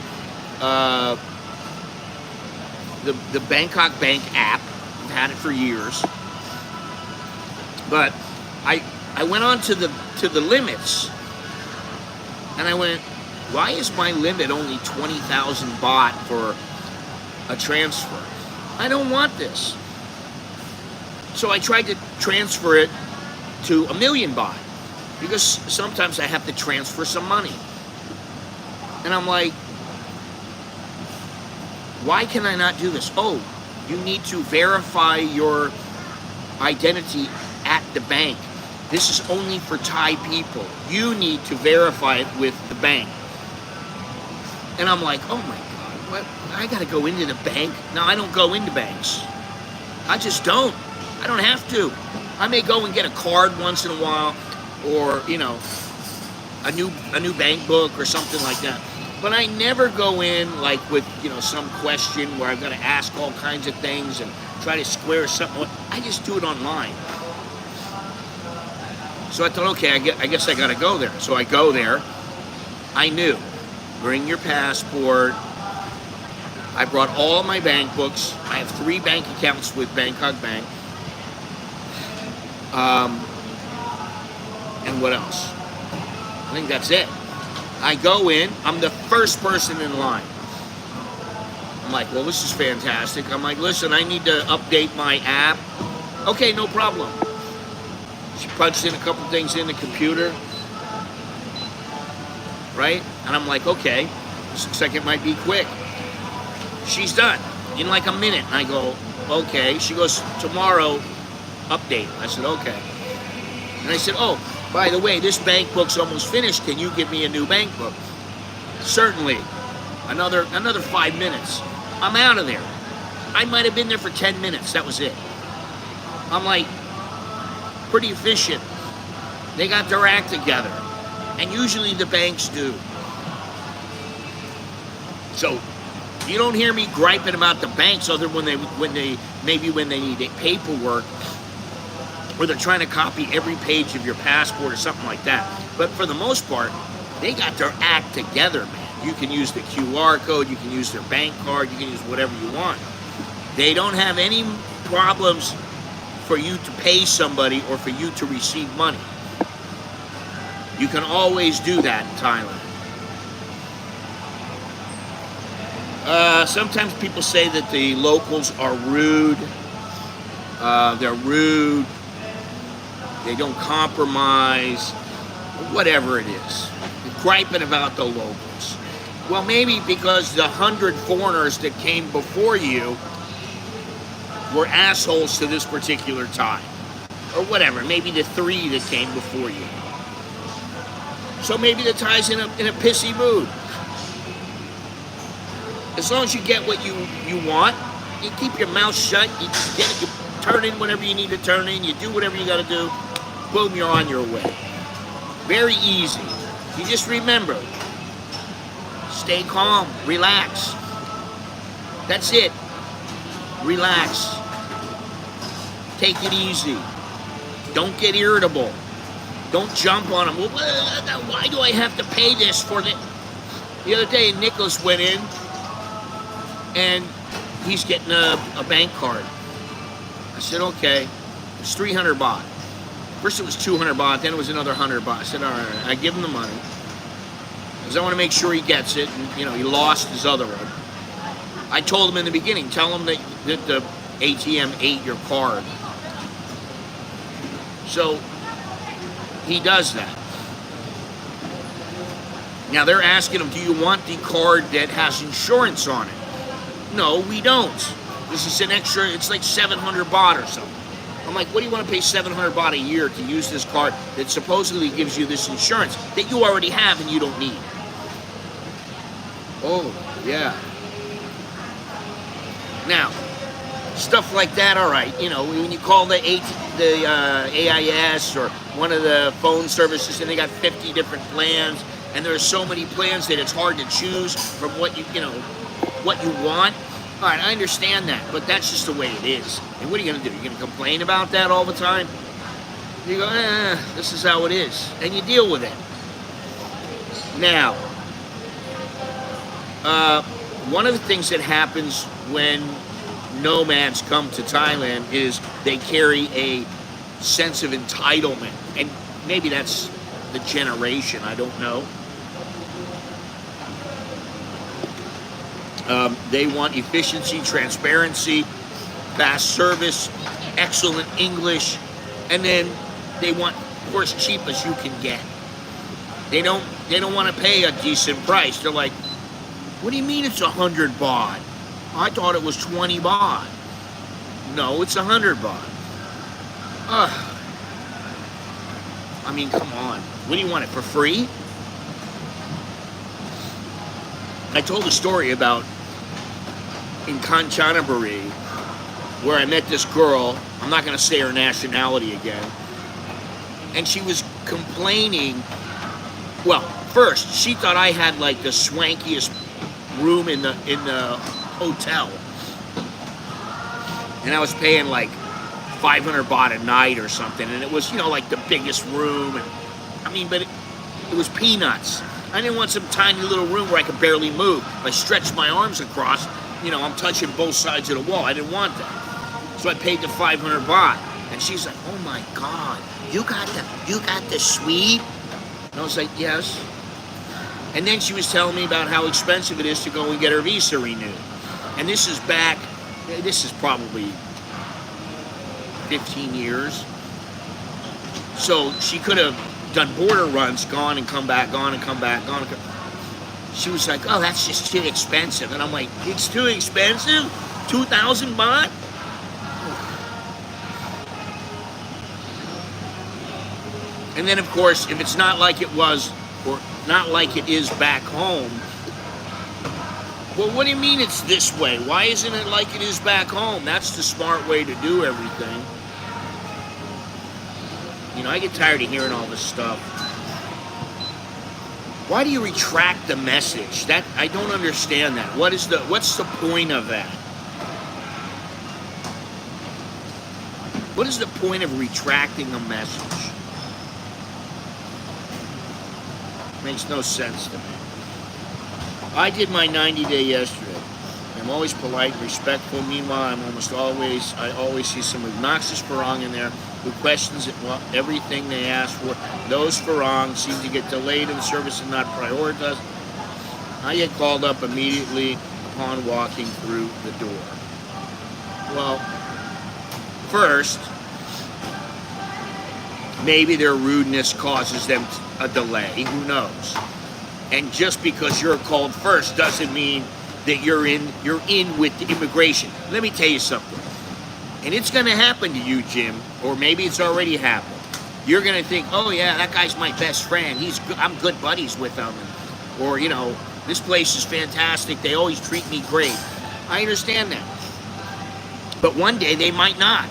Bangkok Bank app. I've had it for years. But I went on to the limits, and I went, why is my limit only 20,000 baht for a transfer? I don't want this. So I tried to transfer it to 1,000,000 baht, because sometimes I have to transfer some money. And I'm like, why can I not do this? Oh, you need to verify your identity at the bank. This is only for Thai people. You need to verify it with the bank. And I'm like, oh my God, what? I gotta go into the bank? No, I don't go into banks. I just don't. I don't have to. I may go and get a card once in a while, or, you know, a new bank book or something like that. But I never go in like with, you know, some question where I've got to ask all kinds of things and try to square something. I just do it online. So I thought, okay, I guess I got to go there. So I go there. I knew, bring your passport. I brought all my bank books. I have 3 bank accounts with Bangkok Bank. And what else? I think that's it. I go in, I'm the first person in line. I'm like, well, this is fantastic. I'm like, listen, I need to update my app. Okay, no problem. She punched in a couple things in the computer. Right? And I'm like, okay, this looks like it might be quick. She's done in like a minute. And I go, okay. She goes, tomorrow, update. I said, okay. And I said, oh, by the way, this bank book's almost finished. Can you give me a new bank book? Certainly. Another 5 minutes. I'm out of there. I might have been there for 10 minutes. That was it. I'm like, pretty efficient. They got their act together. And usually the banks do. So You don't hear me griping about the banks other when they need paperwork, or they're trying to copy every page of your passport or something like that. But for the most part, they got their act together, man. You can use the QR code, you can use their bank card, you can use whatever you want. They don't have any problems for you to pay somebody or for you to receive money. You can always do that in Thailand. Sometimes people say that the locals are rude. They're rude. They don't compromise. Whatever it is. They're griping about the locals. Well, maybe because the 100 foreigners that came before you were assholes to this particular time. Or whatever. Maybe the 3 that came before you. So maybe the Thai's in a pissy mood. As long as you get what you want, you keep your mouth shut, you just get it, you turn in whatever you need to turn in, you do whatever you gotta do, boom, you're on your way. Very easy. You just remember, stay calm, relax. That's it. Relax. Take it easy. Don't get irritable. Don't jump on them. Well, why do I have to pay this for the... The other day, Nicholas went in, and he's getting a bank card. I said, okay, it's 300 baht. First it was 200 baht, then it was another 100 baht. I said, all right, I give him the money. Because I want to make sure he gets it, and he lost his other one. I told him in the beginning, tell him that the ATM ate your card. So, he does that. Now they're asking him, do you want the card that has insurance on it? No, we don't. This is an extra, it's like 700 baht or something. I'm like, what do you want to pay 700 baht a year to use this card that supposedly gives you this insurance that you already have and you don't need? Oh, yeah. Now, stuff like that, all right. When you call the AIS or one of the phone services and they got 50 different plans, and there are so many plans that it's hard to choose from what you want. All right, I understand that, but that's just the way it is. And what are you going to do? You're going to complain about that all the time? You go, this is how it is. And you deal with it. Now, one of the things that happens when nomads come to Thailand is they carry a sense of entitlement. And maybe that's the generation, I don't know. They want efficiency, transparency, fast service, excellent English, and then they want, of course, cheap as you can get. They don't want to pay a decent price. They're like, what do you mean it's 100 baht? I thought it was 20 baht. No, it's 100 baht. Ugh. I mean, come on. What do you want it for free? I told a story about in Kanchanaburi where I met this girl. I'm not going to say her nationality again. And she was complaining. Well, first, she thought I had like the swankiest room in the hotel. And I was paying like 500 baht a night or something. And it was, like the biggest room. And I mean, but it was peanuts. I didn't want some tiny little room where I could barely move. If I stretched my arms across, I'm touching both sides of the wall. I didn't want that. So I paid the 500 baht. And she's like, oh my God, you got the suite? And I was like, yes. And then she was telling me about how expensive it is to go and get her visa renewed. And this is probably 15 years. So she could have done border runs, gone and come back, gone and come back, gone and come. She was like, oh, that's just too expensive. And I'm like, it's too expensive? 2,000 baht? And then, of course, if it's not like it was, or not like it is back home, well, what do you mean it's this way? Why isn't it like it is back home? That's the smart way to do everything. I get tired of hearing all this stuff. Why do you retract the message? That I don't understand that. What's the point of that? What is the point of retracting a message? Makes no sense to me. I did my 90-day yesterday. I'm always polite and respectful. Meanwhile, I always see some obnoxious farang in there who questions everything they ask for. Those farang seem to get delayed in service and not prioritized. I get called up immediately upon walking through the door. Well, first, maybe their rudeness causes them a delay. Who knows? And just because you're called first doesn't mean that you're in with the immigration. Let me tell you something. And it's going to happen to you, Jim, or maybe it's already happened. You're going to think, oh yeah, that guy's my best friend. I'm good buddies with him. Or, you know, this place is fantastic. They always treat me great. I understand that. But one day they might not.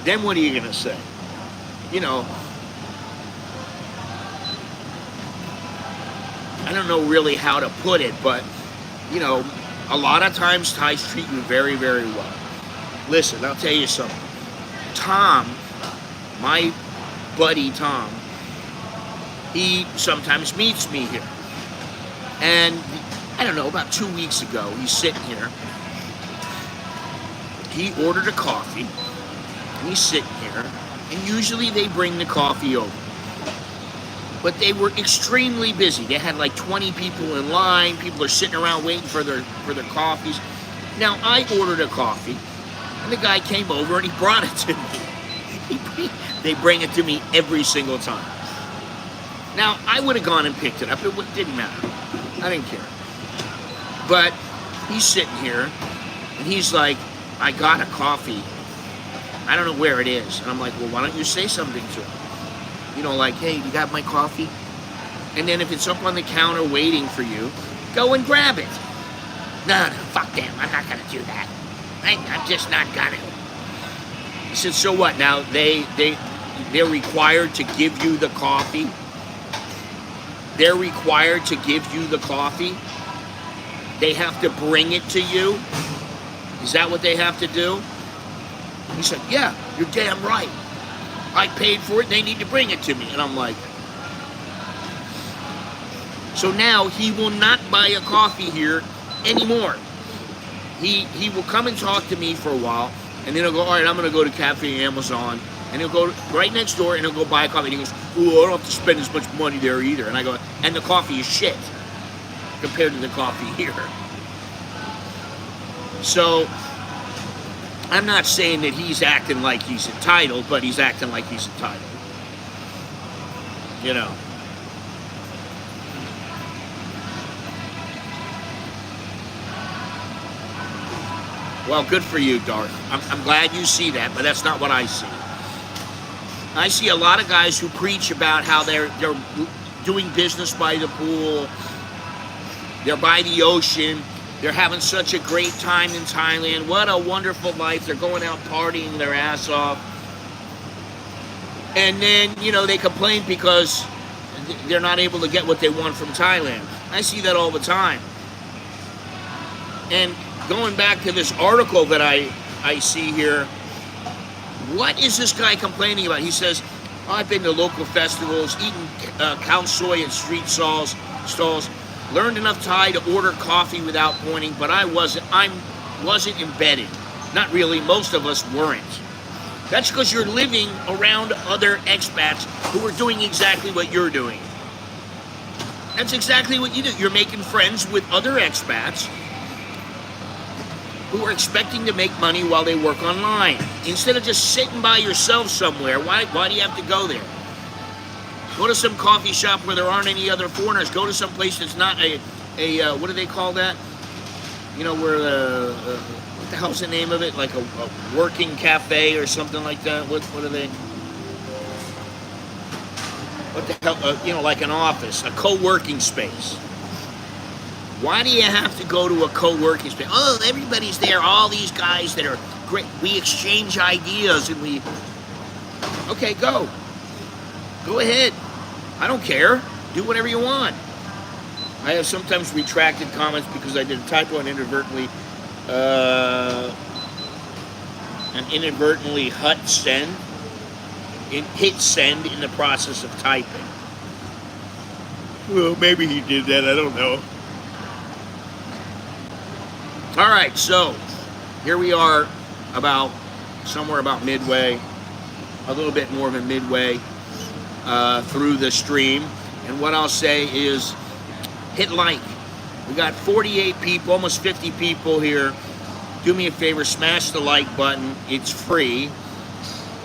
Then what are you going to say? You know, I don't know really how to put it, but, you know, a lot of times Thais treat you very, very well. Listen, I'll tell you something. Tom, my buddy Tom, he sometimes meets me here. And, I don't know, about 2 weeks ago, he's sitting here. He ordered a coffee, and he's sitting here, and usually they bring the coffee over. But they were extremely busy. They had like 20 people in line. People are sitting around waiting for their coffees. Now, I ordered a coffee, and the guy came over and he brought it to me. They bring it to me every single time. Now, I would have gone and picked it up. It didn't matter. I didn't care. But he's sitting here, and he's like, I got a coffee. I don't know where it is. And I'm like, well, why don't you say something to him? You know, like, hey, you got my coffee? And then if it's up on the counter waiting for you, go and grab it. No, fuck them. I'm not going to do that. I'm just not going to. He said, so what? Now, they're required to give you the coffee? They're required to give you the coffee? They have to bring it to you? Is that what they have to do? He said, yeah, you're damn right. I paid for it, they need to bring it to me. And I'm like, so now he will not buy a coffee here anymore. He will come and talk to me for a while, and then he'll go, all right, I'm going to go to Cafe Amazon, and he'll go right next door, and he'll go buy a coffee. And he goes, oh, I don't have to spend as much money there either. And I go, and the coffee is shit compared to the coffee here. So I'm not saying that he's acting like he's entitled, but he's acting like he's entitled. You know. Well, good for you, Darth. I'm glad you see that, but that's not what I see. I see a lot of guys who preach about how they're doing business by the pool, they're by the ocean, they're having such a great time in Thailand. What a wonderful life. They're going out partying their ass off. And then, you know, they complain because they're not able to get what they want from Thailand. I see that all the time. And going back to this article that I see here, what is this guy complaining about? He says, oh, I've been to local festivals, eaten cow soy at street stalls, learned enough Thai to order coffee without pointing, but I wasn't embedded. Not really, most of us weren't. That's because you're living around other expats who are doing exactly what you're doing. That's exactly what you do. You're making friends with other expats who are expecting to make money while they work online. Instead of just sitting by yourself somewhere, why do you have to go there? Go to some coffee shop where there aren't any other foreigners. Go to some place that's not a what do they call that? You know, where what the hell's the name of it? Like a working cafe or something like that. What are they? What the hell? You know, like an office, a co-working space. Why do you have to go to a co-working space? Oh, everybody's there. All these guys that are great. We exchange ideas and we. Okay, go. Go ahead. I don't care. do whatever you want. I have sometimes retracted comments because I did a typo and inadvertently hit send in the process of typing. Well, maybe he did that, I don't know. All right, so here we are somewhere about midway, a little bit more than midway through the stream. And what I'll say is hit like. We got 48 people, almost 50 people here. Do me a favor, smash the like button. It's free.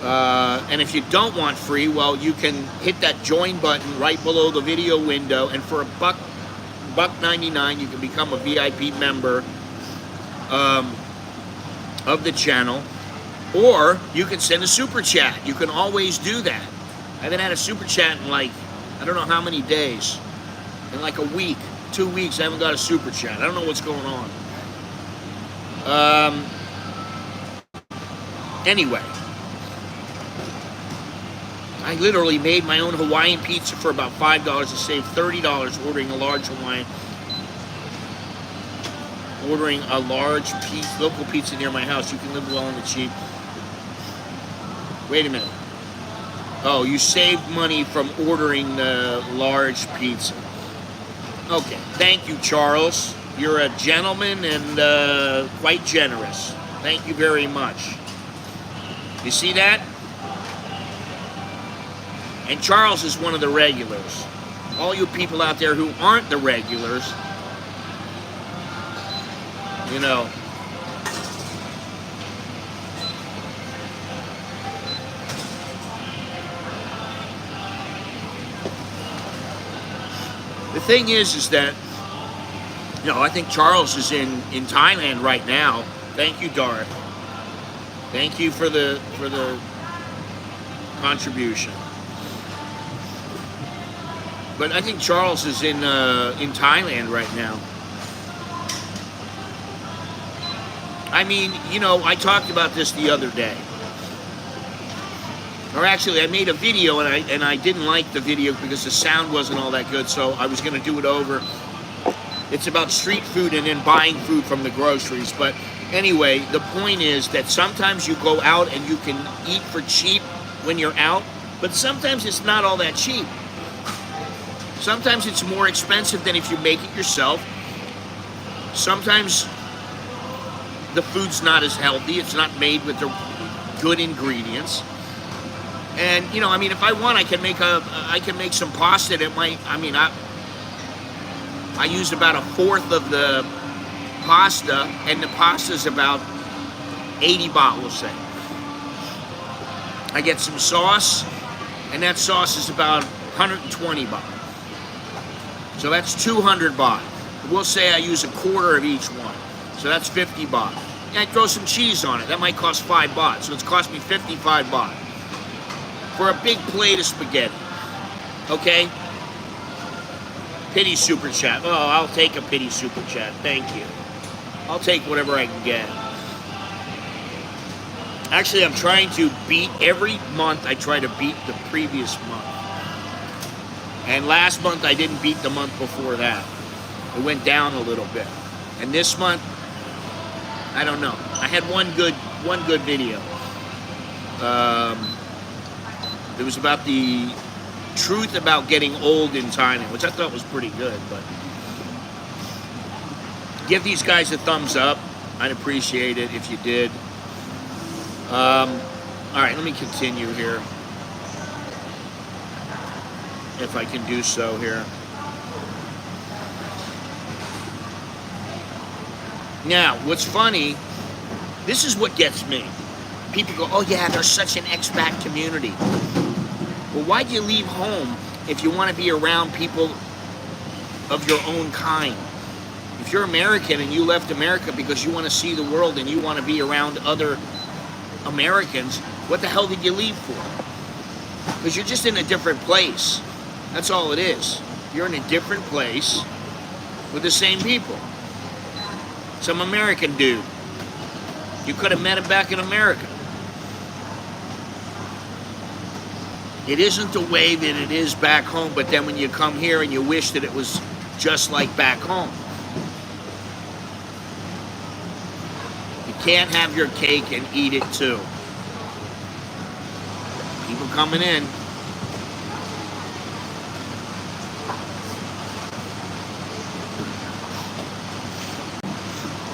And if you don't want free, well, you can hit that join button right below the video window. And for $1.99, you can become a VIP member of the channel. Or you can send a super chat. You can always do that. I haven't had a super chat in like, I don't know how many days. In like a week, 2 weeks, I haven't got a super chat. I don't know what's going on. Anyway, I literally made my own Hawaiian pizza for about $5 to save $30 ordering a large Hawaiian. Ordering a large local pizza near my house. You can live well on the cheap. Wait a minute. Oh, you saved money from ordering the large pizza. Okay, thank you, Charles. You're a gentleman and quite generous. Thank you very much. You see that? And Charles is one of the regulars. All you people out there who aren't the regulars, you know. The thing is that, you know, I think Charles is in Thailand right now. Thank you, Darth. Thank you for the contribution. But I think Charles is in Thailand right now. I mean, you know, I talked about this the other day. Or actually, I made a video and I didn't like the video because the sound wasn't all that good, so I was going to do it over. It's about street food and then buying food from the groceries. But anyway, the point is that sometimes you go out and you can eat for cheap when you're out, but sometimes it's not all that cheap. Sometimes it's more expensive than if you make it yourself. Sometimes the food's not as healthy. It's not made with the good ingredients. And you know, I mean, if I want, I can make some pasta that might. I mean, I use about 1/4 of the pasta, and the pasta's about 80 baht, we'll say. I get some sauce, and that sauce is about 120 baht. So that's 200 baht. We'll say I use 1/4 of each one. So that's 50 baht. And I throw some cheese on it. That might cost 5 baht. So it's cost me 55 baht. For a big plate of spaghetti. Okay? Pity super chat. Oh, I'll take a pity super chat. Thank you. I'll take whatever I can get. Actually, I'm trying to beat, every month I try to beat the previous month. And last month I didn't beat the month before that. It went down a little bit. And this month, I don't know. I had one good video. It was about the truth about getting old in Thailand, which I thought was pretty good. But give these guys a thumbs up. I'd appreciate it if you did. All right, let me continue here. If I can do so here. Now, what's funny, this is what gets me. People go, oh yeah, there's such an expat community. Well, why'd you leave home if you want to be around people of your own kind? If you're American and you left America because you want to see the world and you want to be around other Americans, what the hell did you leave for? Because you're just in a different place. That's all it is. You're in a different place with the same people. Some American dude. You could have met him back in America. It isn't the way that it is back home, but then when you come here and you wish that it was just like back home. You can't have your cake and eat it too. People coming in.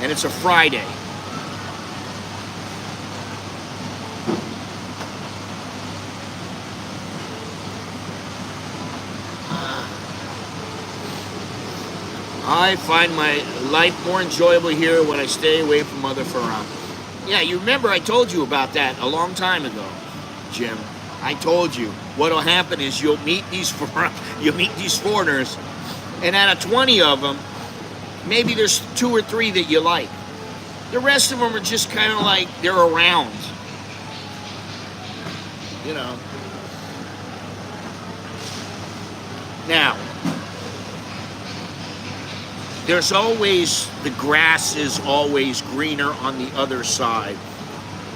And it's a Friday. I find my life more enjoyable here when I stay away from Mother Florin. Yeah, you remember I told you about that a long time ago, Jim. I told you what'll happen is you'll meet these foreigners, and out of 20 of them, maybe there's 2 or 3 that you like. The rest of them are just kind of like they're around, you know. Now, there's always, the grass is always greener on the other side.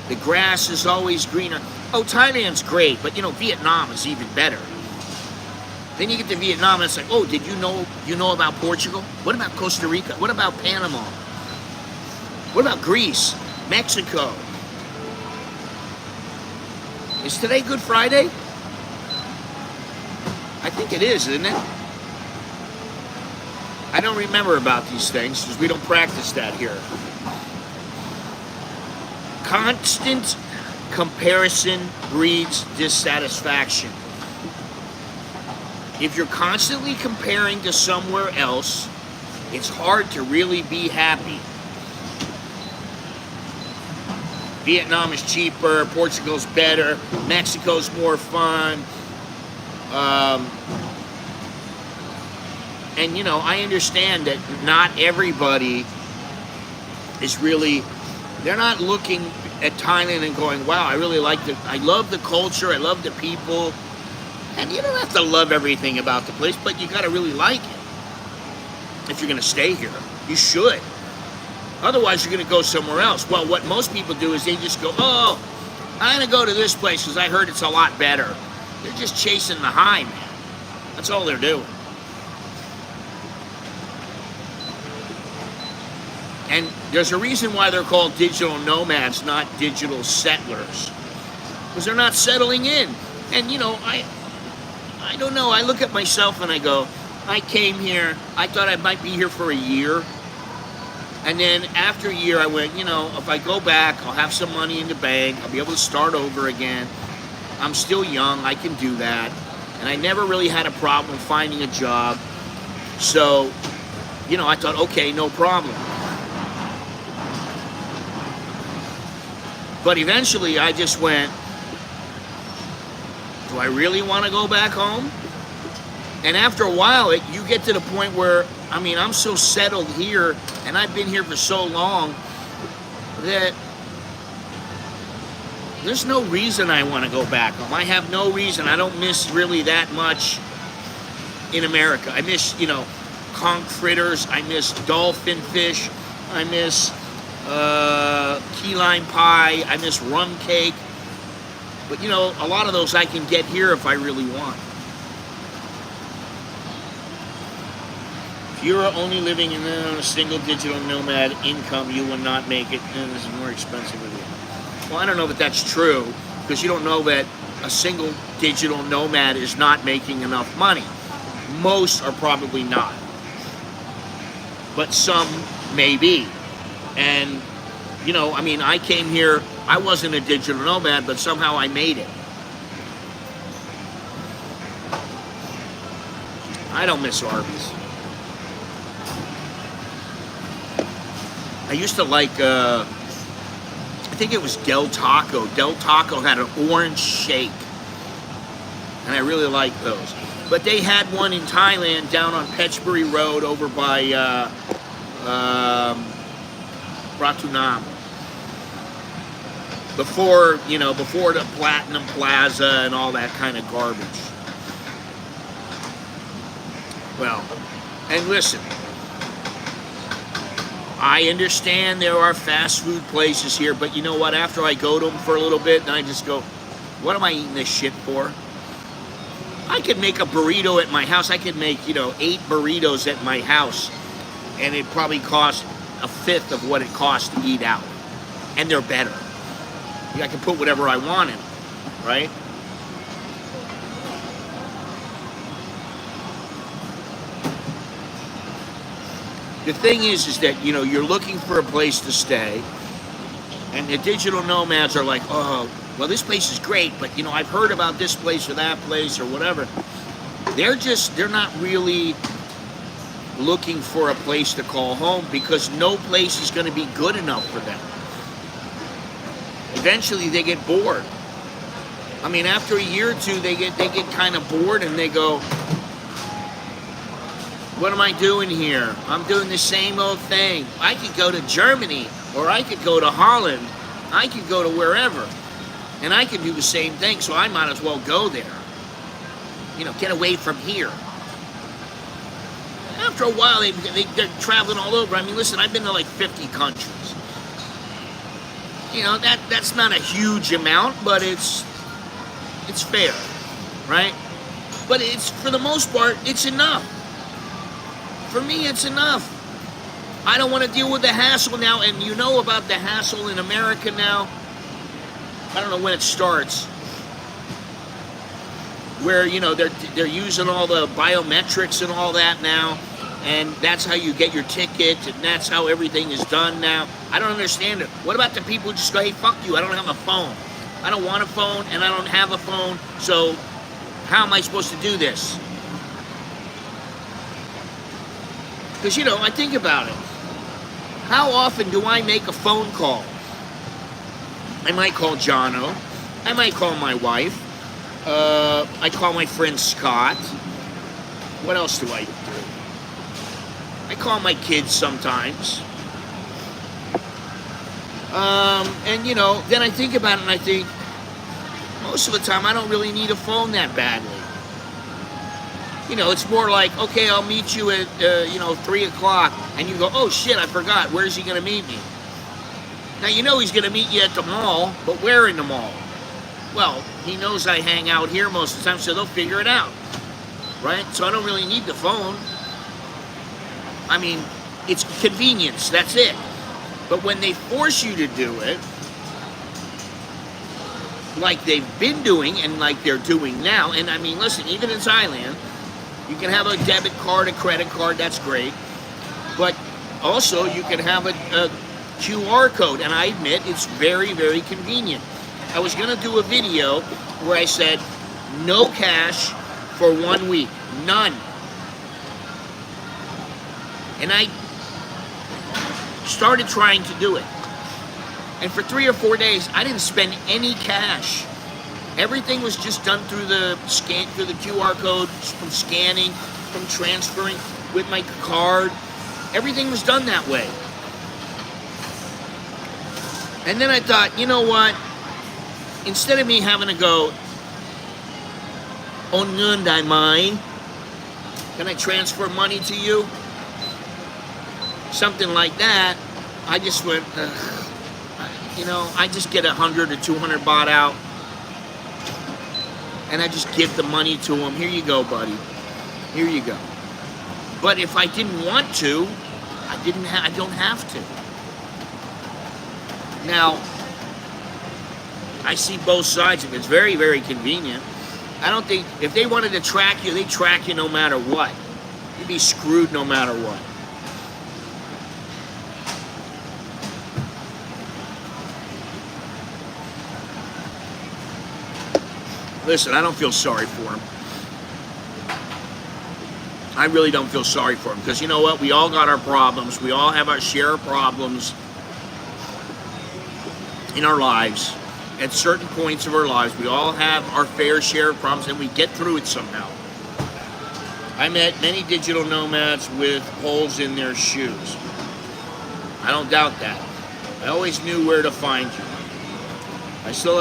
The grass is always greener. Oh, Thailand's great, but you know, Vietnam is even better. Then you get to Vietnam and it's like, oh, did you know about Portugal? What about Costa Rica? What about Panama? What about Greece? Mexico? Is today Good Friday? I think it is, isn't it? I don't remember about these things because we don't practice that here. Constant comparison breeds dissatisfaction. If you're constantly comparing to somewhere else, it's hard to really be happy. Vietnam is cheaper, Portugal's better, Mexico's more fun. And you know, I understand that not everybody is really, they're not looking at Thailand and going, wow, I really like I love the culture, I love the people. And you don't have to love everything about the place, but you gotta really like it. If you're gonna stay here, you should. Otherwise, you're gonna go somewhere else. Well, what most people do is they just go, oh, I'm gonna go to this place because I heard it's a lot better. They're just chasing the high, man. That's all they're doing. And there's a reason why they're called digital nomads, not digital settlers. Because they're not settling in. And you know, I don't know, I look at myself and I go, I came here, I thought I might be here for a year. And then after a year I went, you know, if I go back, I'll have some money in the bank, I'll be able to start over again. I'm still young, I can do that. And I never really had a problem finding a job. So, you know, I thought, okay, no problem. But eventually I just went, do I really want to go back home? And after a while, you get to the point where, I mean, I'm so settled here, and I've been here for so long, that there's no reason I want to go back home. I have no reason. I don't miss really that much in America. I miss, you know, conch fritters. I miss dolphin fish. I miss key lime pie. I miss rum cake. But, you know, a lot of those I can get here if I really want. If you're only living in a single digital nomad income, you will not make it, and this is more expensive with you. Well, I don't know that that's true, because you don't know that a single digital nomad is not making enough money. Most are probably not. But some may be. And, you know, I mean, I came here, I wasn't a digital nomad, but somehow I made it. I don't miss Arby's. I used to like, I think it was Del Taco. Del Taco had an orange shake. And I really liked those. But they had one in Thailand down on Petchbury Road over by Pratunam. Before, you know, before the Platinum Plaza and all that kind of garbage. Well, and listen, I understand there are fast food places here, but you know what? After I go to them for a little bit, then I just go, what am I eating this shit for? I could make a burrito at my house. I could make, 8 burritos at my house, and it probably cost a fifth of what it costs to eat out. And they're better. I can put whatever I want in, right? The thing is that, you're looking for a place to stay, and the digital nomads are like, oh, well, this place is great, but, I've heard about this place or that place or whatever. They're not really looking for a place to call home, because no place is going to be good enough for them. Eventually, they get bored. I mean, after a year or two, they get kind of bored, and they go, what am I doing here? I'm doing the same old thing. I could go to Germany, or I could go to Holland. I could go to wherever, and I could do the same thing, so I might as well go there. Get away from here. After a while, they're traveling all over. I mean, listen, I've been to like 50 countries. That's not a huge amount, but it's fair, right? But it's, for the most part, it's enough. For me, it's enough. I don't want to deal with the hassle now, and you know about the hassle in America now. I don't know when it starts, where, they're using all the biometrics and all that now, and that's how you get your ticket, and that's how everything is done now. I don't understand it. What about the people who just go, hey, fuck you, I don't have a phone. I don't want a phone, and I don't have a phone, so how am I supposed to do this? Because, I think about it. How often do I make a phone call? I might call Jono. I might call my wife. I call my friend Scott. What else do I do? I call my kids sometimes. And, then I think about it, and I think, most of the time I don't really need a phone that badly. It's more like, okay, I'll meet you at, 3 o'clock, and you go, oh shit, I forgot, where's he going to meet me? Now, he's going to meet you at the mall, but where in the mall? Well, he knows I hang out here most of the time, so they'll figure it out, right? So I don't really need the phone. I mean, it's convenience, that's it. But when they force you to do it, like they've been doing and like they're doing now, and I mean, listen, even in Thailand, you can have a debit card, a credit card, that's great. But also, you can have a QR code, and I admit it's very, very convenient. I was going to do a video where I said, no cash for 1 week. None. And I started trying to do it. And for 3 or 4 days, I didn't spend any cash. Everything was just done through the QR code, from scanning, from transferring with my card. Everything was done that way. And then I thought, you know what? Instead of me having to go, oh, none die mine, can I transfer money to you? Something like that. I just went, I just get 100 or 200 baht out, and I just give the money to him. Here you go, buddy. Here you go. But if I didn't want to, I don't have to. Now, I see both sides of it. It's very, very convenient. I don't think, if they wanted to track you, they track you no matter what. You'd be screwed no matter what. Listen, I don't feel sorry for him. I really don't feel sorry for him, because you know what? We all got our problems. We all have our share of problems in our lives. At certain points of our lives, we all have our fair share of problems, and we get through it somehow. I met many digital nomads with holes in their shoes. I don't doubt that. I always knew where to find you. I still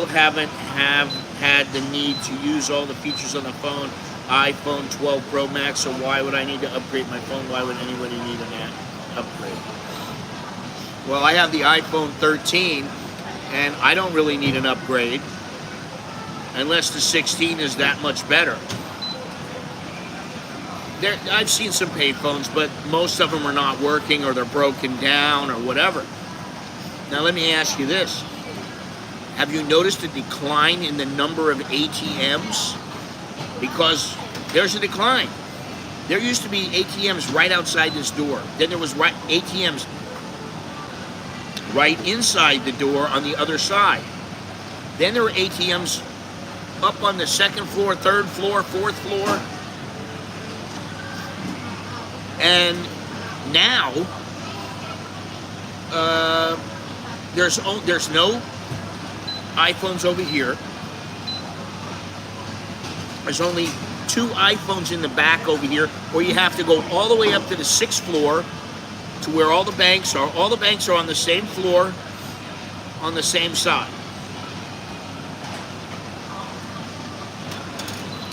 haven't had the need to use all the features on the phone, iPhone 12 Pro Max, so why would I need to upgrade my phone? Why would anybody need an upgrade? Well, I have the iPhone 13, and I don't really need an upgrade. unless the 16 is that much better. I've seen some payphones, but most of them are not working, or they're broken down, or whatever. Now let me ask you this. Have you noticed a decline in the number of ATMs? Because there's a decline. There used to be ATMs right outside this door. Then there was ATMs right inside the door on the other side. Then there were ATMs up on the second floor, third floor, fourth floor. And now, there's no iPhones over here. There's only 2 iPhones in the back over here, or you have to go all the way up to the 6th floor to where all the banks are. All the banks are on the same floor, on the same side.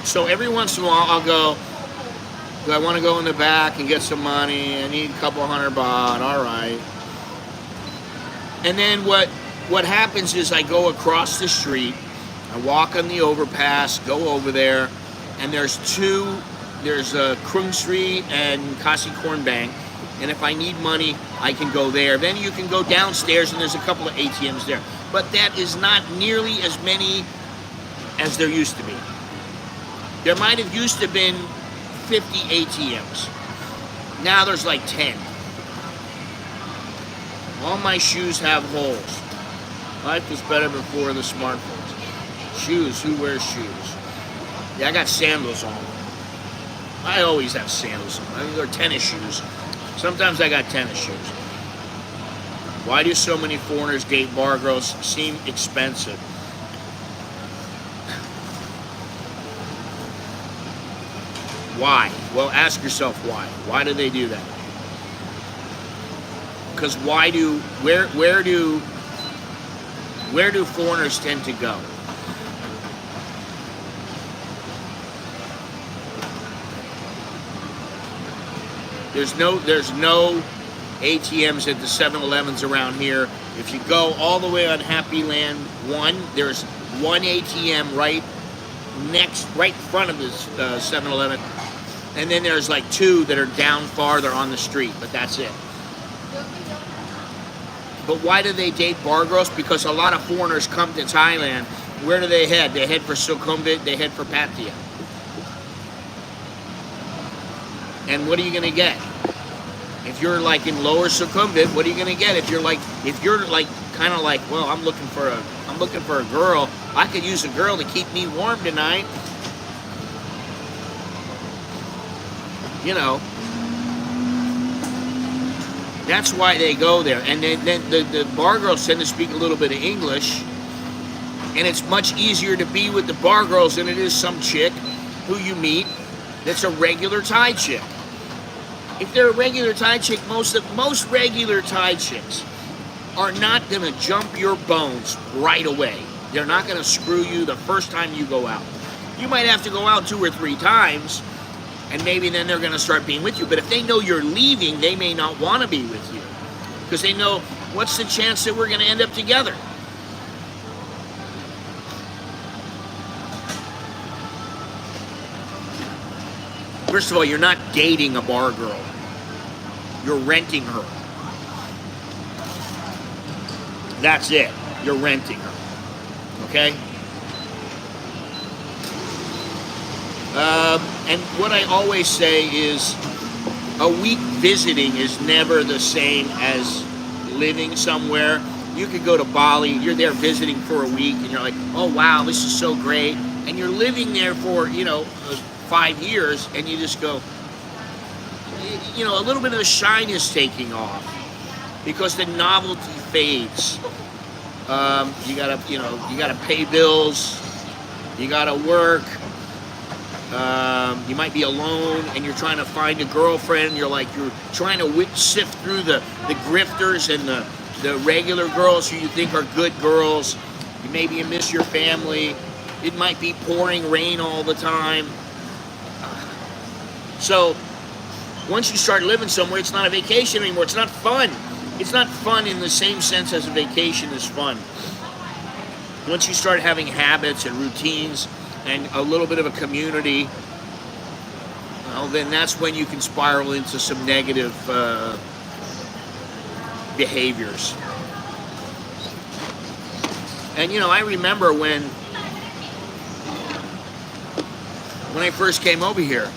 So every once in a while I'll go, I want to go in the back and get some money. I need a couple $100 baht. All right. And then what happens is I go across the street. I walk on the overpass, go over there, and there's Krung Street and Kasikorn Bank. And if I need money, I can go there. Then you can go downstairs, and there's a couple of ATMs there. But that is not nearly as many as there used to be. There might have used to have been 50 ATMs. Now there's like 10. All my shoes have holes. Life was better before the smartphones. Shoes, who wears shoes? Yeah, I got sandals on. I always have sandals on. I mean, they're tennis shoes. Sometimes I got tennis shoes. Why do so many foreigners date bar girls? Seem expensive. Why? Well, ask yourself why. Why do they do that? Because where do foreigners tend to go? There's no ATMs at the 7-Elevens around here. If you go all the way on Happy Land 1, there's one ATM right in front of this 7-Eleven. And then there's like 2 that are down farther on the street, but that's it. But why do they date bar girls? Because a lot of foreigners come to Thailand. Where do they head? They head for Sukhumvit, they head for Pattaya. And what are you going to get? If you're like in lower Sukhumvit, what are you going to get? If you're kind of like, well, I'm looking for a girl. I could use a girl to keep me warm tonight. You know. That's why they go there. And then the bar girls tend to speak a little bit of English. And it's much easier to be with the bar girls than it is some chick who you meet that's a regular Thai chick. If they're a regular Thai chick, most regular Thai chicks are not going to jump your bones right away. They're not going to screw you the first time you go out. You might have to go out 2 or 3 times, and maybe then they're going to start being with you. But if they know you're leaving, they may not want to be with you. Because they know, what's the chance that we're going to end up together? First of all, you're not dating a bar girl. You're renting her. That's it. You're renting her. Okay? And what I always say is, a week visiting is never the same as living somewhere. You could go to Bali, you're there visiting for a week, and you're like, oh wow, this is so great. And you're living there for, 5 years, and you just go, a little bit of the shine is taking off because the novelty fades. You gotta pay bills, you gotta work. You might be alone and you're trying to find a girlfriend. You're trying to sift through the grifters and the regular girls who you think are good girls. Maybe you miss your family. It might be pouring rain all the time. So once you start living somewhere, it's not a vacation anymore. It's not fun. It's not fun in the same sense as a vacation is fun. once you start having habits and routines and a little bit of a community, well, then that's when you can spiral into some negative behaviors. And I remember when I first came over here,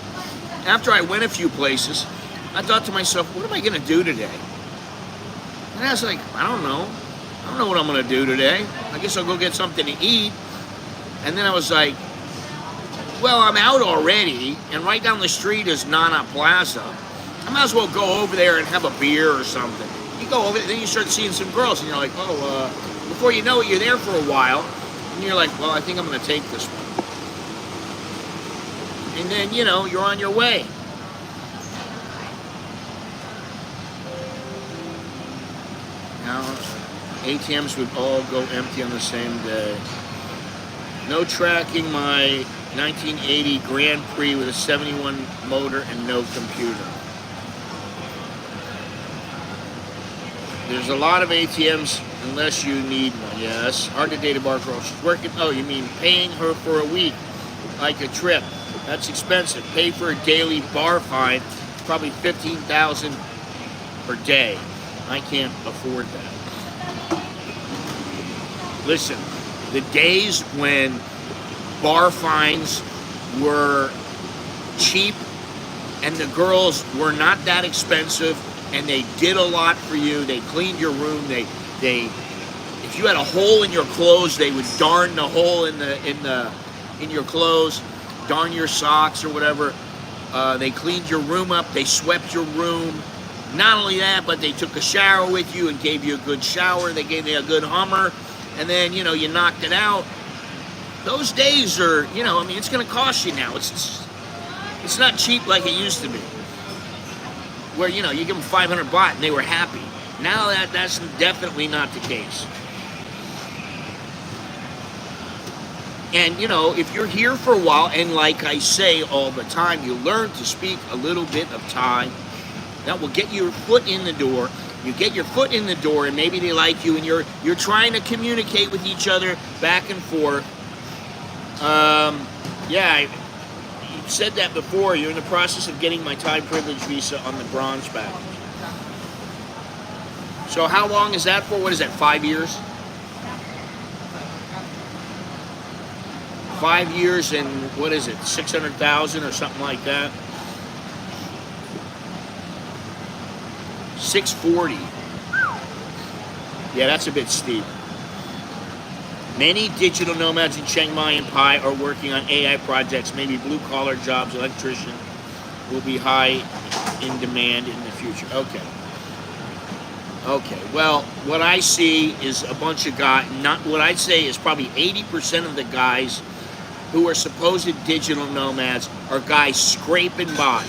after I went a few places, I thought to myself, what am I going to do today? And I was like, I don't know. I don't know what I'm going to do today. I guess I'll go get something to eat. And then I was like, well, I'm out already, and right down the street is Nana Plaza. I might as well go over there and have a beer or something. You go over there, then you start seeing some girls, and you're like, before you know it, you're there for a while, and you're like, well, I think I'm going to take this one. And then, you're on your way. Now, ATMs would all go empty on the same day. No tracking my 1980 Grand Prix with a 71 motor and no computer. There's a lot of ATMs unless you need one, yes. Hard to date a bar girl. She's working, you mean paying her for a week, like a trip. That's expensive. Pay for a daily bar fine, probably $15,000 per day. I can't afford that. Listen, the days when bar fines were cheap and the girls were not that expensive and they did a lot for you, they cleaned your room, they if you had a hole in your clothes, they would darn the hole in your clothes, darn your socks or whatever. They cleaned your room up, they swept your room. Not only that, but they took a shower with you and gave you a good shower. They gave you a good Hummer, and then you knocked it out. Those days are, it's going to cost you now. It's not cheap like it used to be. Where you give them 500 baht and they were happy. Now that's definitely not the case. And if you're here for a while, and like I say all the time, you learn to speak a little bit of Thai. That will get your foot in the door. You get your foot in the door, and maybe they like you, and you're trying to communicate with each other back and forth. You said that before. You're in the process of getting my Thai privilege visa on the bronze package. So how long is that for? What is that, 5 years? 5 years and what is it, 600,000 or something like that? 640. Yeah, that's a bit steep. Many digital nomads in Chiang Mai and Pai are working on AI projects. Maybe blue-collar jobs, electrician, will be high in demand in the future. Okay. Well, what I see is a bunch of guys. What I'd say is probably 80% of the guys who are supposed digital nomads are guys scraping by.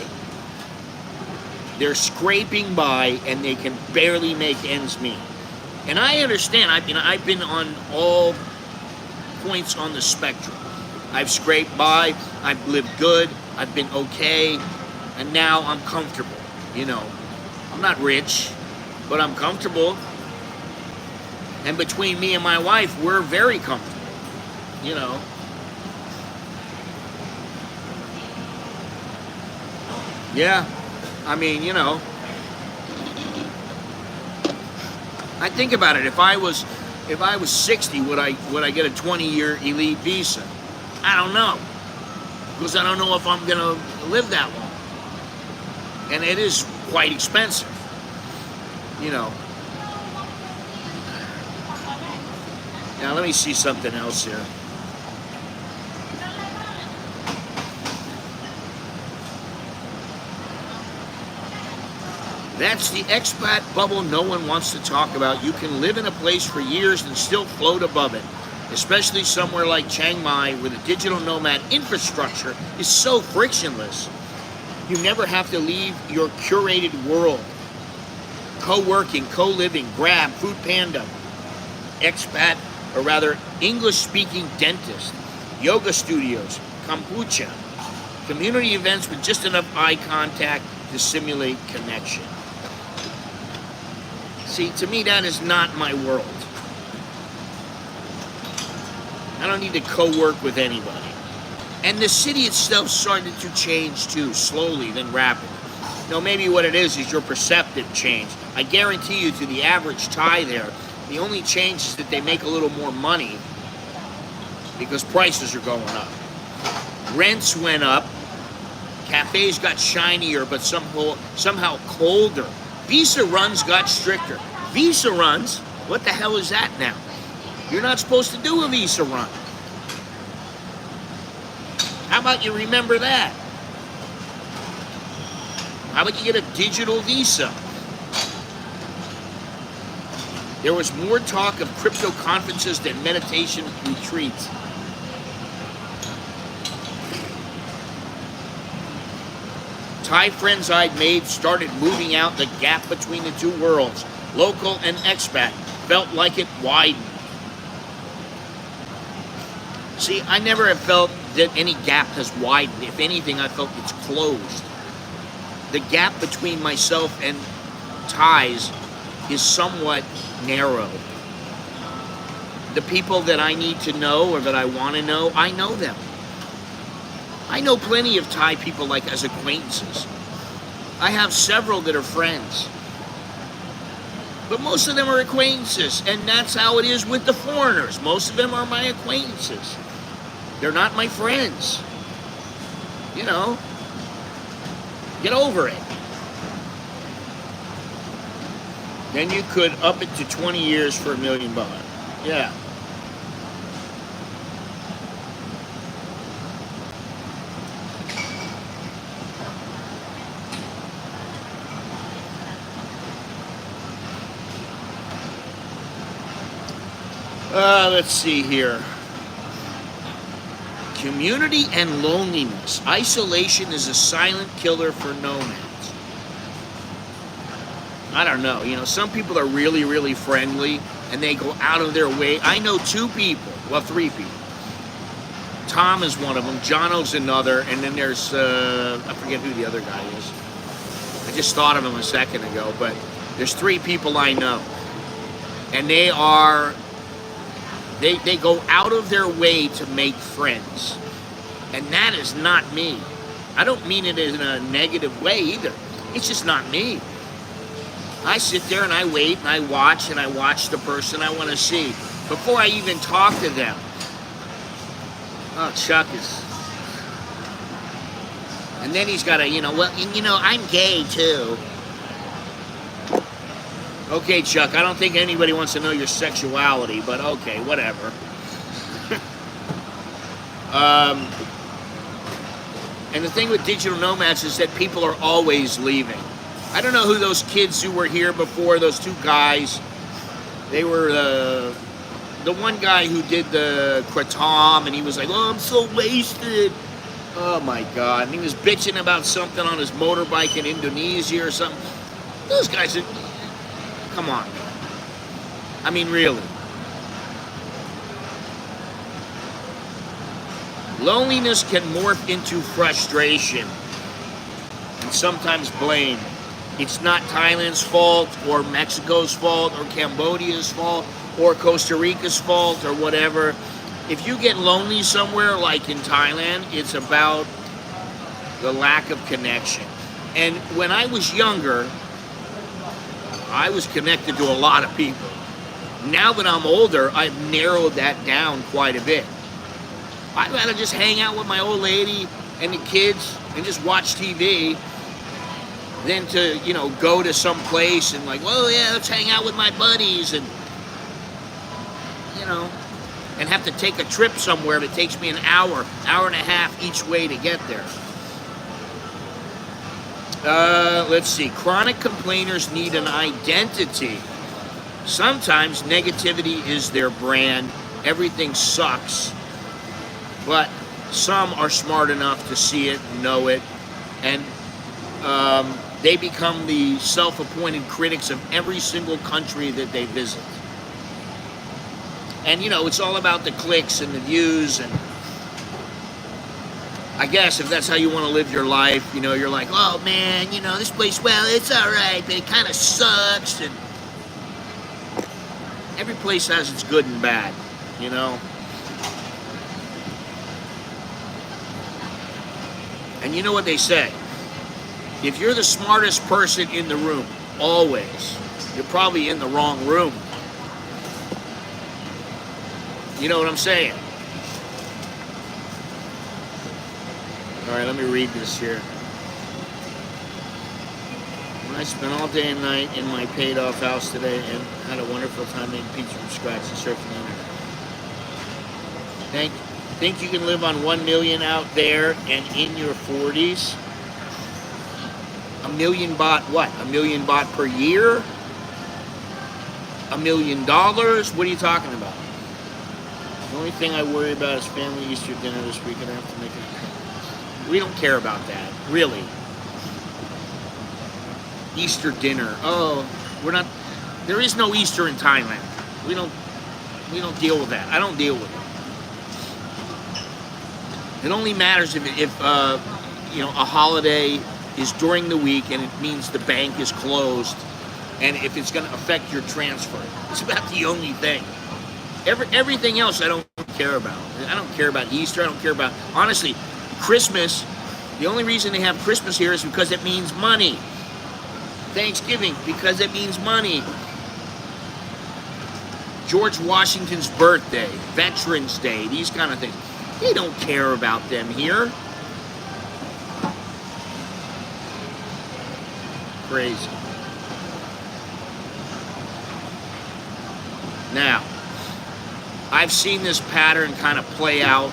They're scraping by, and they can barely make ends meet. And I understand. I've been on all points on the spectrum. I've scraped by. I've lived good. I've been okay, and now I'm comfortable. I'm not rich, but I'm comfortable. And between me and my wife, we're very comfortable. Yeah. I think about it. If I was 60, would I get a 20-year elite visa? I don't know, because I don't know if I'm gonna live that long, and it is quite expensive. Now let me see something else here. That's the expat bubble no one wants to talk about. You can live in a place for years and still float above it, especially somewhere like Chiang Mai, where the digital nomad infrastructure is so frictionless. You never have to leave your curated world. Co-working, co-living, Grab, Food Panda, expat, or rather English-speaking dentist, yoga studios, kombucha, community events with just enough eye contact to simulate connection. See, to me, that is not my world. I don't need to co-work with anybody. And the city itself started to change too, slowly, then rapidly. Maybe what it is your perceptive change. I guarantee you, to the average Thai there, the only change is that they make a little more money because prices are going up. Rents went up. Cafes got shinier, but somehow colder. Visa runs got stricter. Visa runs? What the hell is that now? You're not supposed to do a visa run. How about you remember that? How about you get a digital visa? There was more talk of crypto conferences than meditation retreats. Thai friends I'd made started moving out. The gap between the two worlds, local and expat, felt like it widened. See, I never have felt that any gap has widened. If anything, I felt it's closed. The gap between myself and Thais is somewhat narrow. The people that I need to know or that I want to know, I know them. I know plenty of Thai people like as acquaintances. I have several that are friends. But most of them are acquaintances, and that's how it is with the foreigners. Most of them are my acquaintances. They're not my friends. Get over it. Then you could up it to 20 years for $1 million. Yeah. Let's see here. Community and loneliness. Isolation is a silent killer for nomads. I don't know. Some people are really, really friendly, and they go out of their way. I know 2 people. Well, 3 people. Tom is one of them. Jono's another. And then there's, I forget who the other guy is. I just thought of him a second ago. But there's 3 people I know. And they are... They go out of their way to make friends. And that is not me. I don't mean it in a negative way either. It's just not me. I sit there and I wait and I watch the person I want to see before I even talk to them. Oh, Chuck is... And then he's got to, I'm gay too. Okay, Chuck, I don't think anybody wants to know your sexuality, but okay, whatever. And the thing with digital nomads is that people are always leaving. I don't know who those kids who were here before, those 2 guys. They were the one guy who did the kratom, and he was like, oh, I'm so wasted. Oh, my God. And he was bitching about something on his motorbike in Indonesia or something. Those guys are... Come on. I mean, really. Loneliness can morph into frustration and sometimes blame. It's not Thailand's fault or Mexico's fault or Cambodia's fault or Costa Rica's fault or whatever. If you get lonely somewhere like in Thailand, it's about the lack of connection. And when I was younger, I was connected to a lot of people. Now that I'm older, I've narrowed that down quite a bit. I'd rather just hang out with my old lady and the kids and just watch TV than to, go to some place and like, well, yeah, let's hang out with my buddies and, and have to take a trip somewhere that takes me an hour and a half each way to get there. Let's see. Chronic complainers need an identity. Sometimes negativity is their brand. Everything sucks. But some are smart enough to see it, know it, and they become the self-appointed critics of every single country that they visit. And, it's all about the clicks and the views and I guess if that's how you want to live your life, you're like, oh man, this place, well, it's all right, but it kind of sucks. And every place has its good and bad, And you know what they say? If you're the smartest person in the room, always, you're probably in the wrong room. You know what I'm saying? All right, let me read this here. I spent all day and night in my paid-off house today and had a wonderful time making pizza from scratch and surfing the internet. Think you can live on 1 million out there and in your 40s? A million baht what? A million baht per year? $1 million? What are you talking about? The only thing I worry about is family Easter dinner this week, and I have to make it. We don't care about that, really. Easter dinner. Oh, we're not. There is no Easter in Thailand. We don't deal with that. I don't deal with it. It only matters if a holiday is during the week and it means the bank is closed, and if it's going to affect your transfer. It's about the only thing. Everything else I don't care about. I don't care about Easter. I don't care about, honestly, Christmas. The only reason they have Christmas here is because it means money. Thanksgiving, because it means money. George Washington's birthday, Veterans Day, these kind of things. They don't care about them here. Crazy. Now, I've seen this pattern kind of play out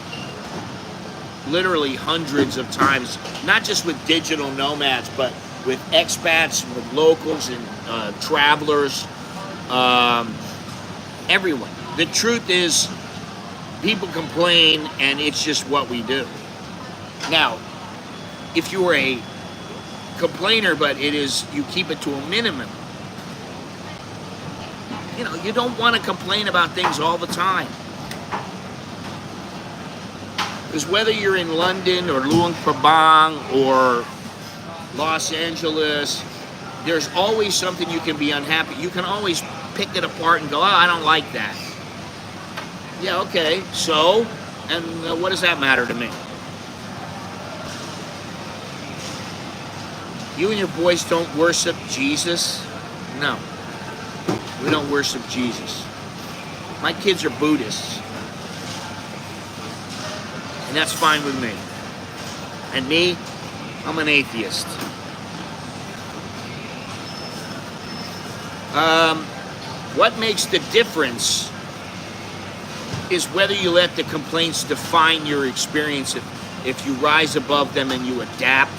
literally hundreds of times, not just with digital nomads, but with expats, with locals and travelers, everyone. The truth is, people complain, and it's just what we do. Now, if you were a complainer, but you keep it to a minimum. You know, you don't want to complain about things all the time. Because whether you're in London or Luang Prabang or Los Angeles, there's always something you can be unhappy. You can always pick it apart and go, oh, I don't like that. Yeah, okay, so, and what does that matter to me? You and your boys don't worship Jesus? No, we don't worship Jesus. My kids are Buddhists. And that's fine with me. And me, I'm an atheist. What makes the difference is whether you let the complaints define your experience, if you rise above them and you adapt.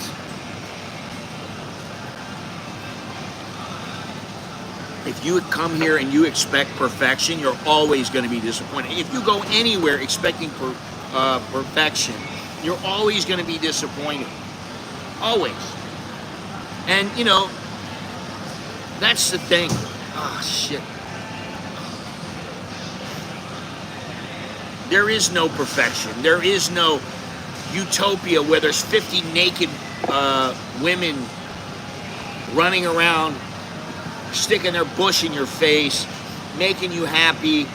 If you come here and you expect perfection, you're always going to be disappointed. If you go anywhere expecting perfection, you're always going to be disappointed. Always. And, you know, that's the thing. Ah, shit. There is no perfection. There is no utopia where there's 50 naked women running around, sticking their bush in your face, making you happy,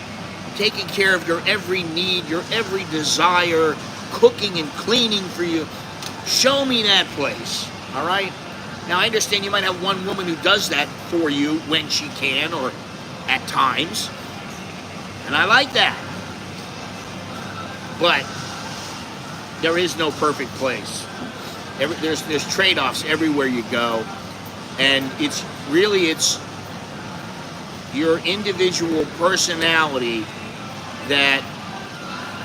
taking care of your every need, your every desire, cooking and cleaning for you. Show me that place, all right? Now, I understand you might have one woman who does that for you when she can or at times, and I like that. But there is no perfect place. There's trade-offs everywhere you go, and it's your individual personality that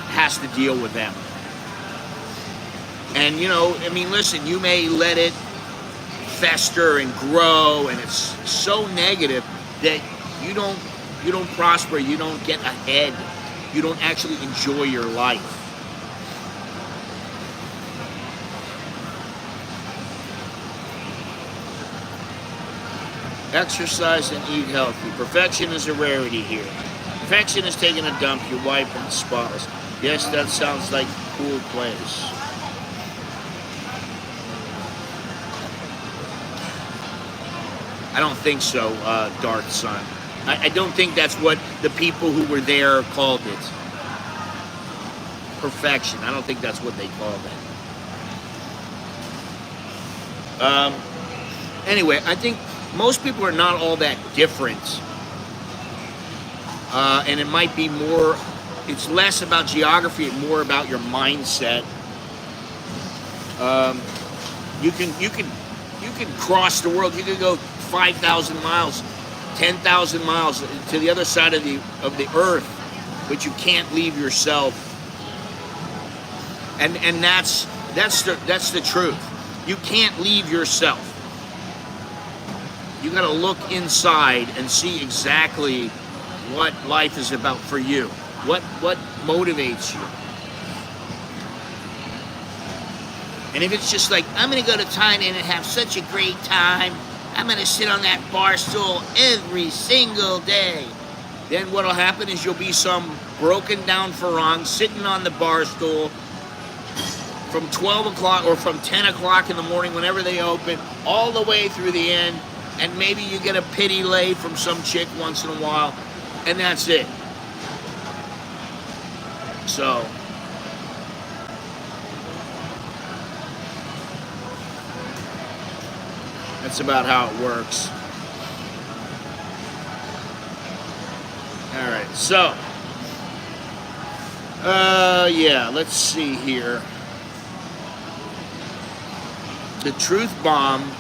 has to deal with them. And, you know, I mean, listen, you may let it fester and grow, and it's so negative that you don't prosper, you don't get ahead, you don't actually enjoy your life. Exercise and eat healthy. Perfection is a rarity here. Perfection is taking a dump, you wipe and spotless. Yes, that sounds like a cool place. I don't think so, Darth Son. I don't think that's what the people who were there called it. Perfection. I don't think that's what they called it. Um, anyway, I think most people are not all that different. And it might be more, it's less about geography and more about your mindset. Um, you can cross the world. You can go 5,000 miles, 10,000 miles to the other side of the earth, but you can't leave yourself. And that's the truth. You can't leave yourself. You got to look inside and see exactly what life is about for you. What motivates you. And if it's just like, I'm going to go to Thailand and have such a great time, I'm going to sit on that bar stool every single day, then what'll happen is you'll be some broken down farang sitting on the bar stool from 12 o'clock or from 10 o'clock in the morning, whenever they open, all the way through the end, and maybe you get a pity lay from some chick once in a while, and that's it. So, that's about how it works. All right, so, yeah, let's see here. The truth bomb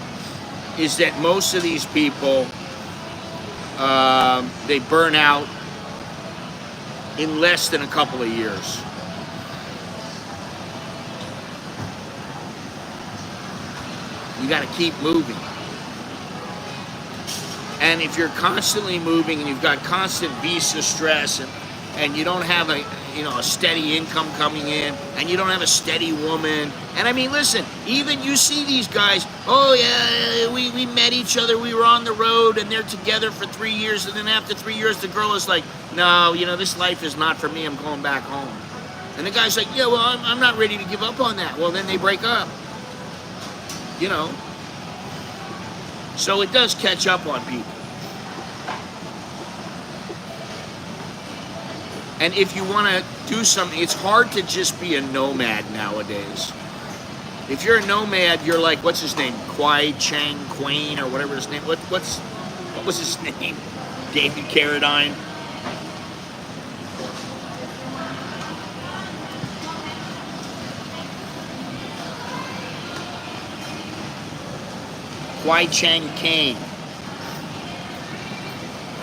is that most of these people, they burn out in less than a couple of years. You got to keep moving. And if you're constantly moving and you've got constant visa stress and you don't have a steady income coming in, and you don't have a steady woman, and I mean, listen, even you see these guys, oh yeah, we met each other, we were on the road, and they're together for 3 years, and then after 3 years the girl is like, no, this life is not for me, I'm going back home. And the guy's like, yeah, well, I'm not ready to give up on that. Well, then they break up. So it does catch up on people. And if you want to do something, it's hard to just be a nomad nowadays. If you're a nomad, you're like, what's his name? Kwai Chang Quain or whatever his name. What was his name? David Carradine. Kwai Chang Caine.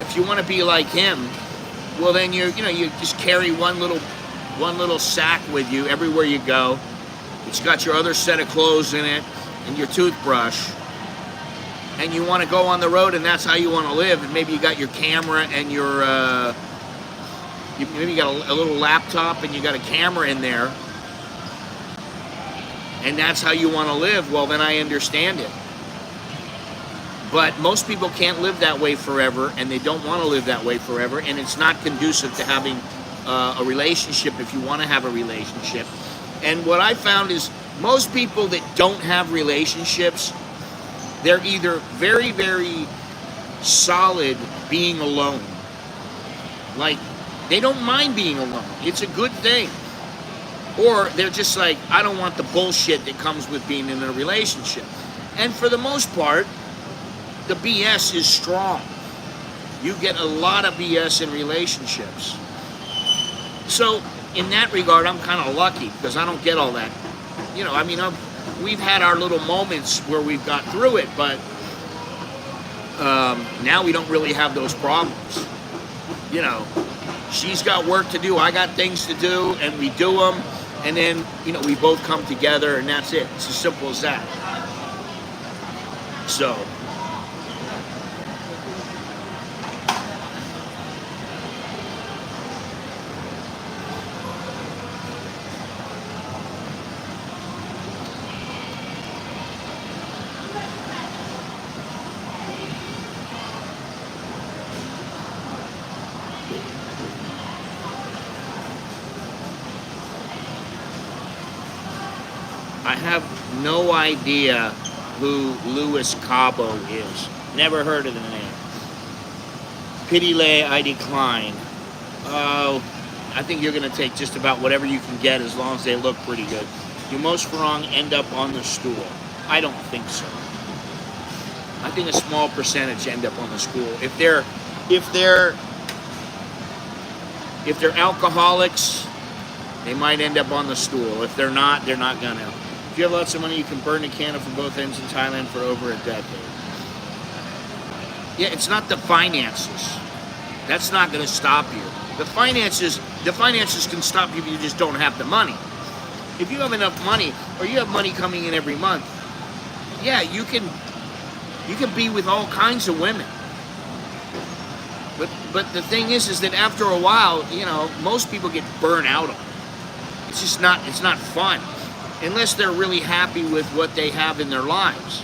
If you want to be like him, well then you just carry one little sack with you everywhere you go. It's got your other set of clothes in it and your toothbrush. And you want to go on the road, and that's how you want to live. And maybe you got your camera and your maybe you got a little laptop and you got a camera in there. And that's how you want to live. Well, then I understand it. But most people can't live that way forever, and they don't want to live that way forever, and it's not conducive to having a relationship if you want to have a relationship. And what I found is most people that don't have relationships, they're either very, very solid being alone. Like, they don't mind being alone. It's a good thing. Or they're just like, I don't want the bullshit that comes with being in a relationship. And for the most part, the BS is strong. You get a lot of BS in relationships. So, in that regard, I'm kind of lucky because I don't get all that. We've had our little moments where we've got through it, but now we don't really have those problems. She's got work to do, I got things to do, and we do them, and then, we both come together, and that's it. It's as simple as that. So, I have no idea who Louis Cabo is. Never heard of the name. Pitile, I decline. I think you're going to take just about whatever you can get as long as they look pretty good. Do most farang end up on the stool? I don't think so. think a small percentage end up on the school. If they're alcoholics, they might end up on the stool. If they're not gonna. If you have lots of money, you can burn a candle from both ends in Thailand for over a decade. Yeah, it's not the finances. That's not gonna stop you. The finances can stop you if you just don't have the money. If you have enough money, or you have money coming in every month, yeah, you can be with all kinds of women. But the thing is that after a while, you know, most people get burnt out on it. It's not fun. Unless they're really happy with what they have in their lives.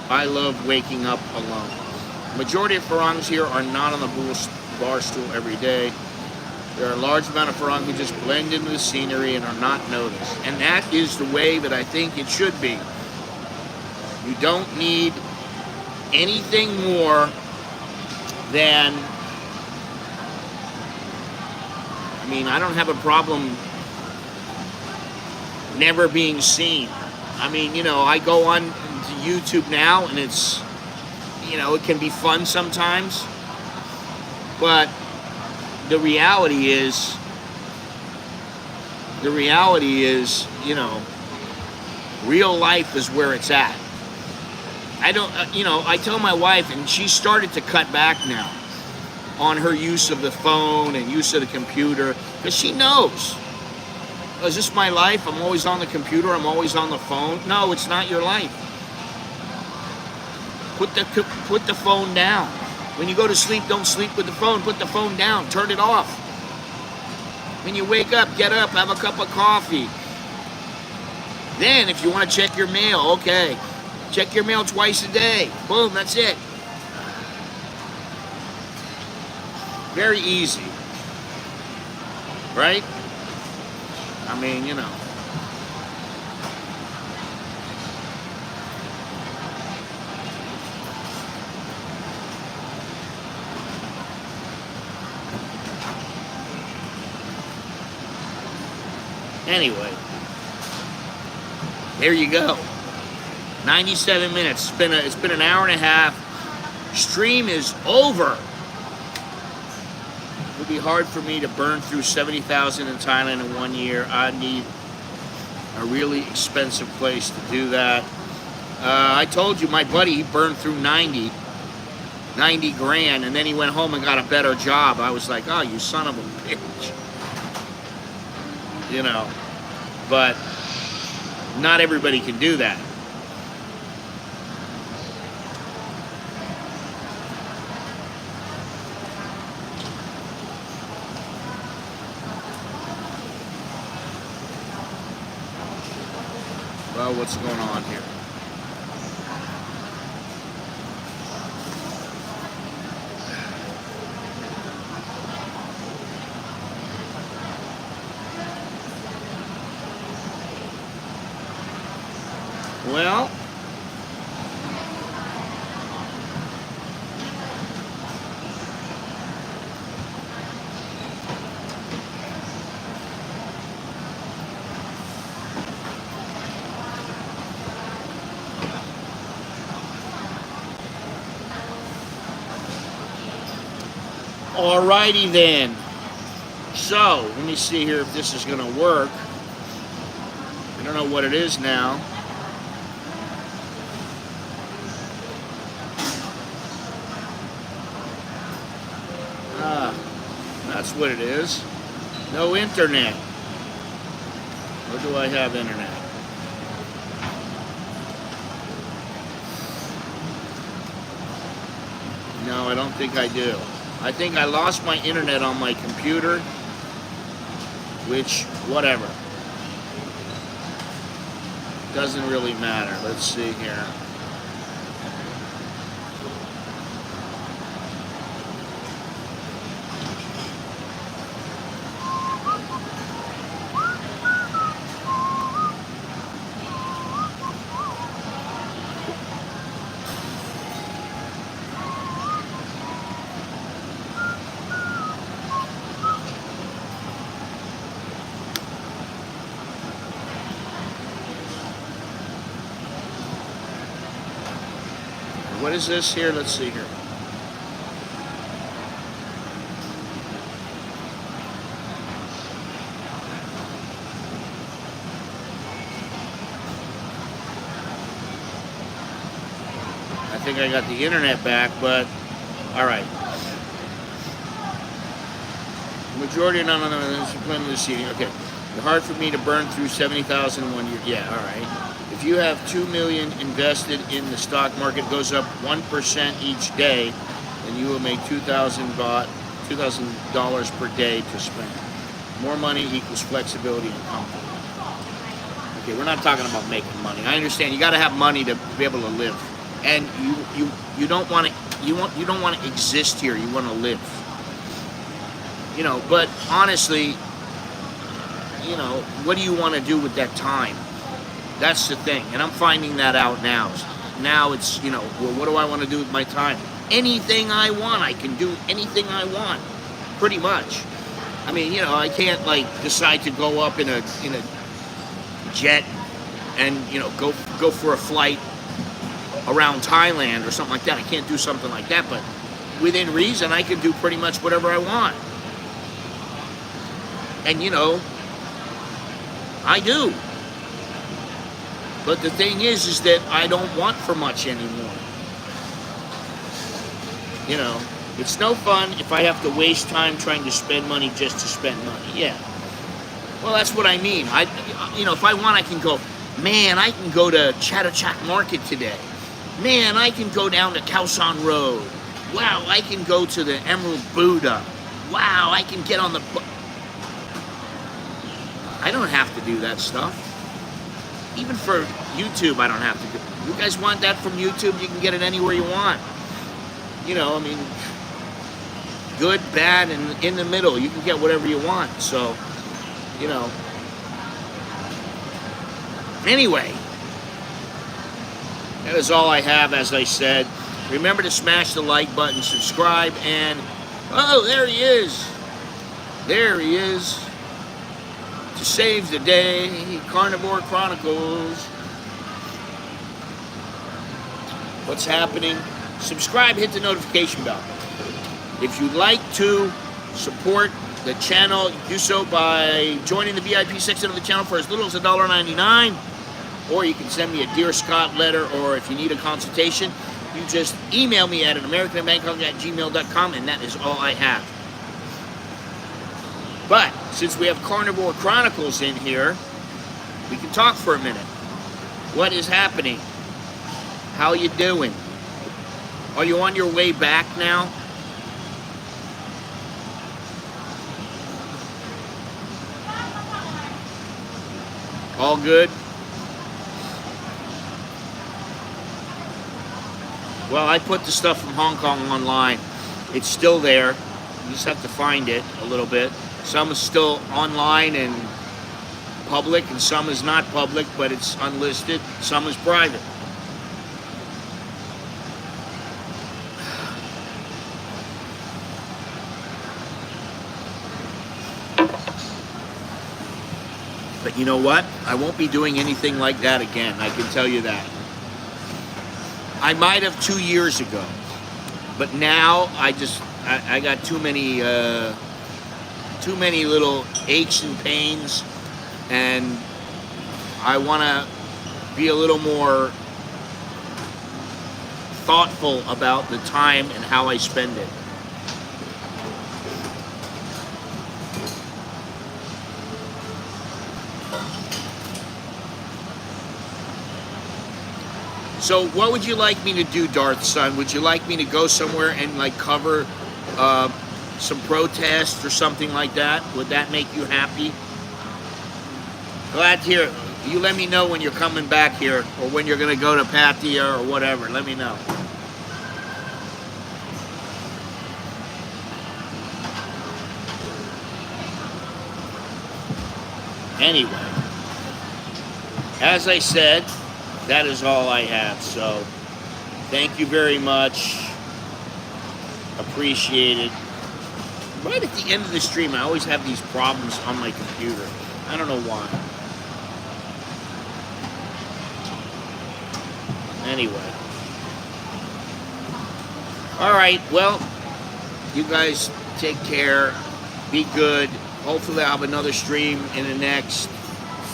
I love waking up alone. Majority of Farangs here are not on the bar stool every day. There are a large amount of Farang who just blend into the scenery and are not noticed. And that is the way that I think it should be. You don't need anything more than, I mean, I don't have a problem never being seen. I mean, you know, I go on to YouTube now and it's, you know, it can be fun sometimes. But the reality is, you know, real life is where it's at. I don't, you know, I tell my wife, and she started to cut back now on her use of the phone and use of the computer, because she knows. Is this my life? I'm always on the computer, I'm always on the phone. No, it's not your life. Put the phone down. When you go to sleep, don't sleep with the phone. Put the phone down, turn it off. When you wake up, get up, have a cup of coffee. Then, if you want to check your mail, okay. Check your mail twice a day. Boom, that's it. Very easy. Right? I mean, you know. Anyway, there you go. 97 minutes. It's been an hour and a half. Stream is over. It would be hard for me to burn through 70,000 in Thailand in 1 year. I need a really expensive place to do that. I told you my buddy, he burned through 90 grand, and then he went home and got a better job. I was like, oh, you son of a bitch. You know, but not everybody can do that. Well, what's going on here? Well, alrighty then. So, let me see here if this is going to work. I don't know what it is now. That's what it is. No internet. Or do I have internet? No, I don't think I do. I think I lost my internet on my computer, which, whatever. Doesn't really matter. Let's see here. What is this here? Let's see here. I think I got the internet back, but all right. Majority of non-disciplined seating. Okay. It's hard for me to burn through 70,000 in 1 year. Yeah, all right. If you have $2 million invested in the stock market, goes up 1% each day, then you will make $2,000 per day to spend. More money equals flexibility and comfort. Okay, we're not talking about making money. I understand you got to have money to be able to live, and you don't want to you don't want to exist here. You want to live. You know, but honestly, you know, what do you want to do with that time? That's the thing, and I'm finding that out now. Now it's, you know, well, what do I want to do with my time? Anything I want. I can do anything I want, pretty much. I mean, you know, I can't like decide to go up in a jet and, you know, go for a flight around Thailand or something like that. I can't do something like that, but within reason, I can do pretty much whatever I want. And, you know, I do. But the thing is that I don't want for much anymore. You know, it's no fun if I have to waste time trying to spend money just to spend money. Yeah. Well, that's what I mean. You know, if I want, I can go, man, I can go to Chattachak Market today. Man, I can go down to Khaosan Road. Wow, I can go to the Emerald Buddha. Wow, I can get on the... I don't have to do that stuff. Even for YouTube, I don't have to do it. You guys want that from YouTube? You can get it anywhere you want. You know, I mean, good, bad, and in the middle. You can get whatever you want. So, you know. Anyway, that is all I have, as I said. Remember to smash the like button, subscribe, and... Oh, there he is. There he is. To save the day, Carnivore Chronicles. What's happening? Subscribe, hit the notification bell. If you'd like to support the channel, do so by joining the VIP section of the channel for as little as $1.99. Or you can send me a Dear Scott letter, or if you need a consultation, you just email me at americaninbangkok@gmail.com, and that is all I have. But since we have Carnivore Chronicles in here, we can talk for a minute. What is happening? How you doing? Are you on your way back now? All good? Well, I put the stuff from Hong Kong online. It's still there. You just have to find it a little bit. Some is still online and public, and some is not public, but it's unlisted. Some is private. But you know what? I won't be doing anything like that again. I can tell you that. I might have 2 years ago, but now I got too many little aches and pains, and I want to be a little more thoughtful about the time and how I spend it. So what would you like me to do, Darth Son? Would you like me to go somewhere and like cover some protest or something like that? Would that make you happy? Glad to hear. You let me know when you're coming back here, or when you're going to go to Pattaya or whatever. Let me know. Anyway, as I said, that is all I have. So thank you very much. Appreciate it. Right at the end of the stream, I always have these problems on my computer. I don't know why. Anyway. All right, well, you guys take care. Be good. Hopefully I'll have another stream in the next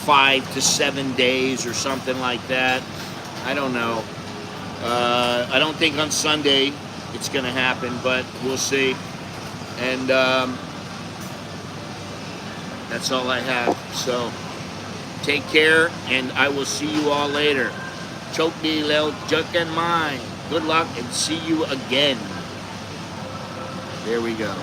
5 to 7 days or something like that. I don't know. I don't think on Sunday it's going to happen, but we'll see. And that's all I have. So take care, and I will see you all later. Choke me, Lil Juk and mine. Good luck, and see you again. There we go.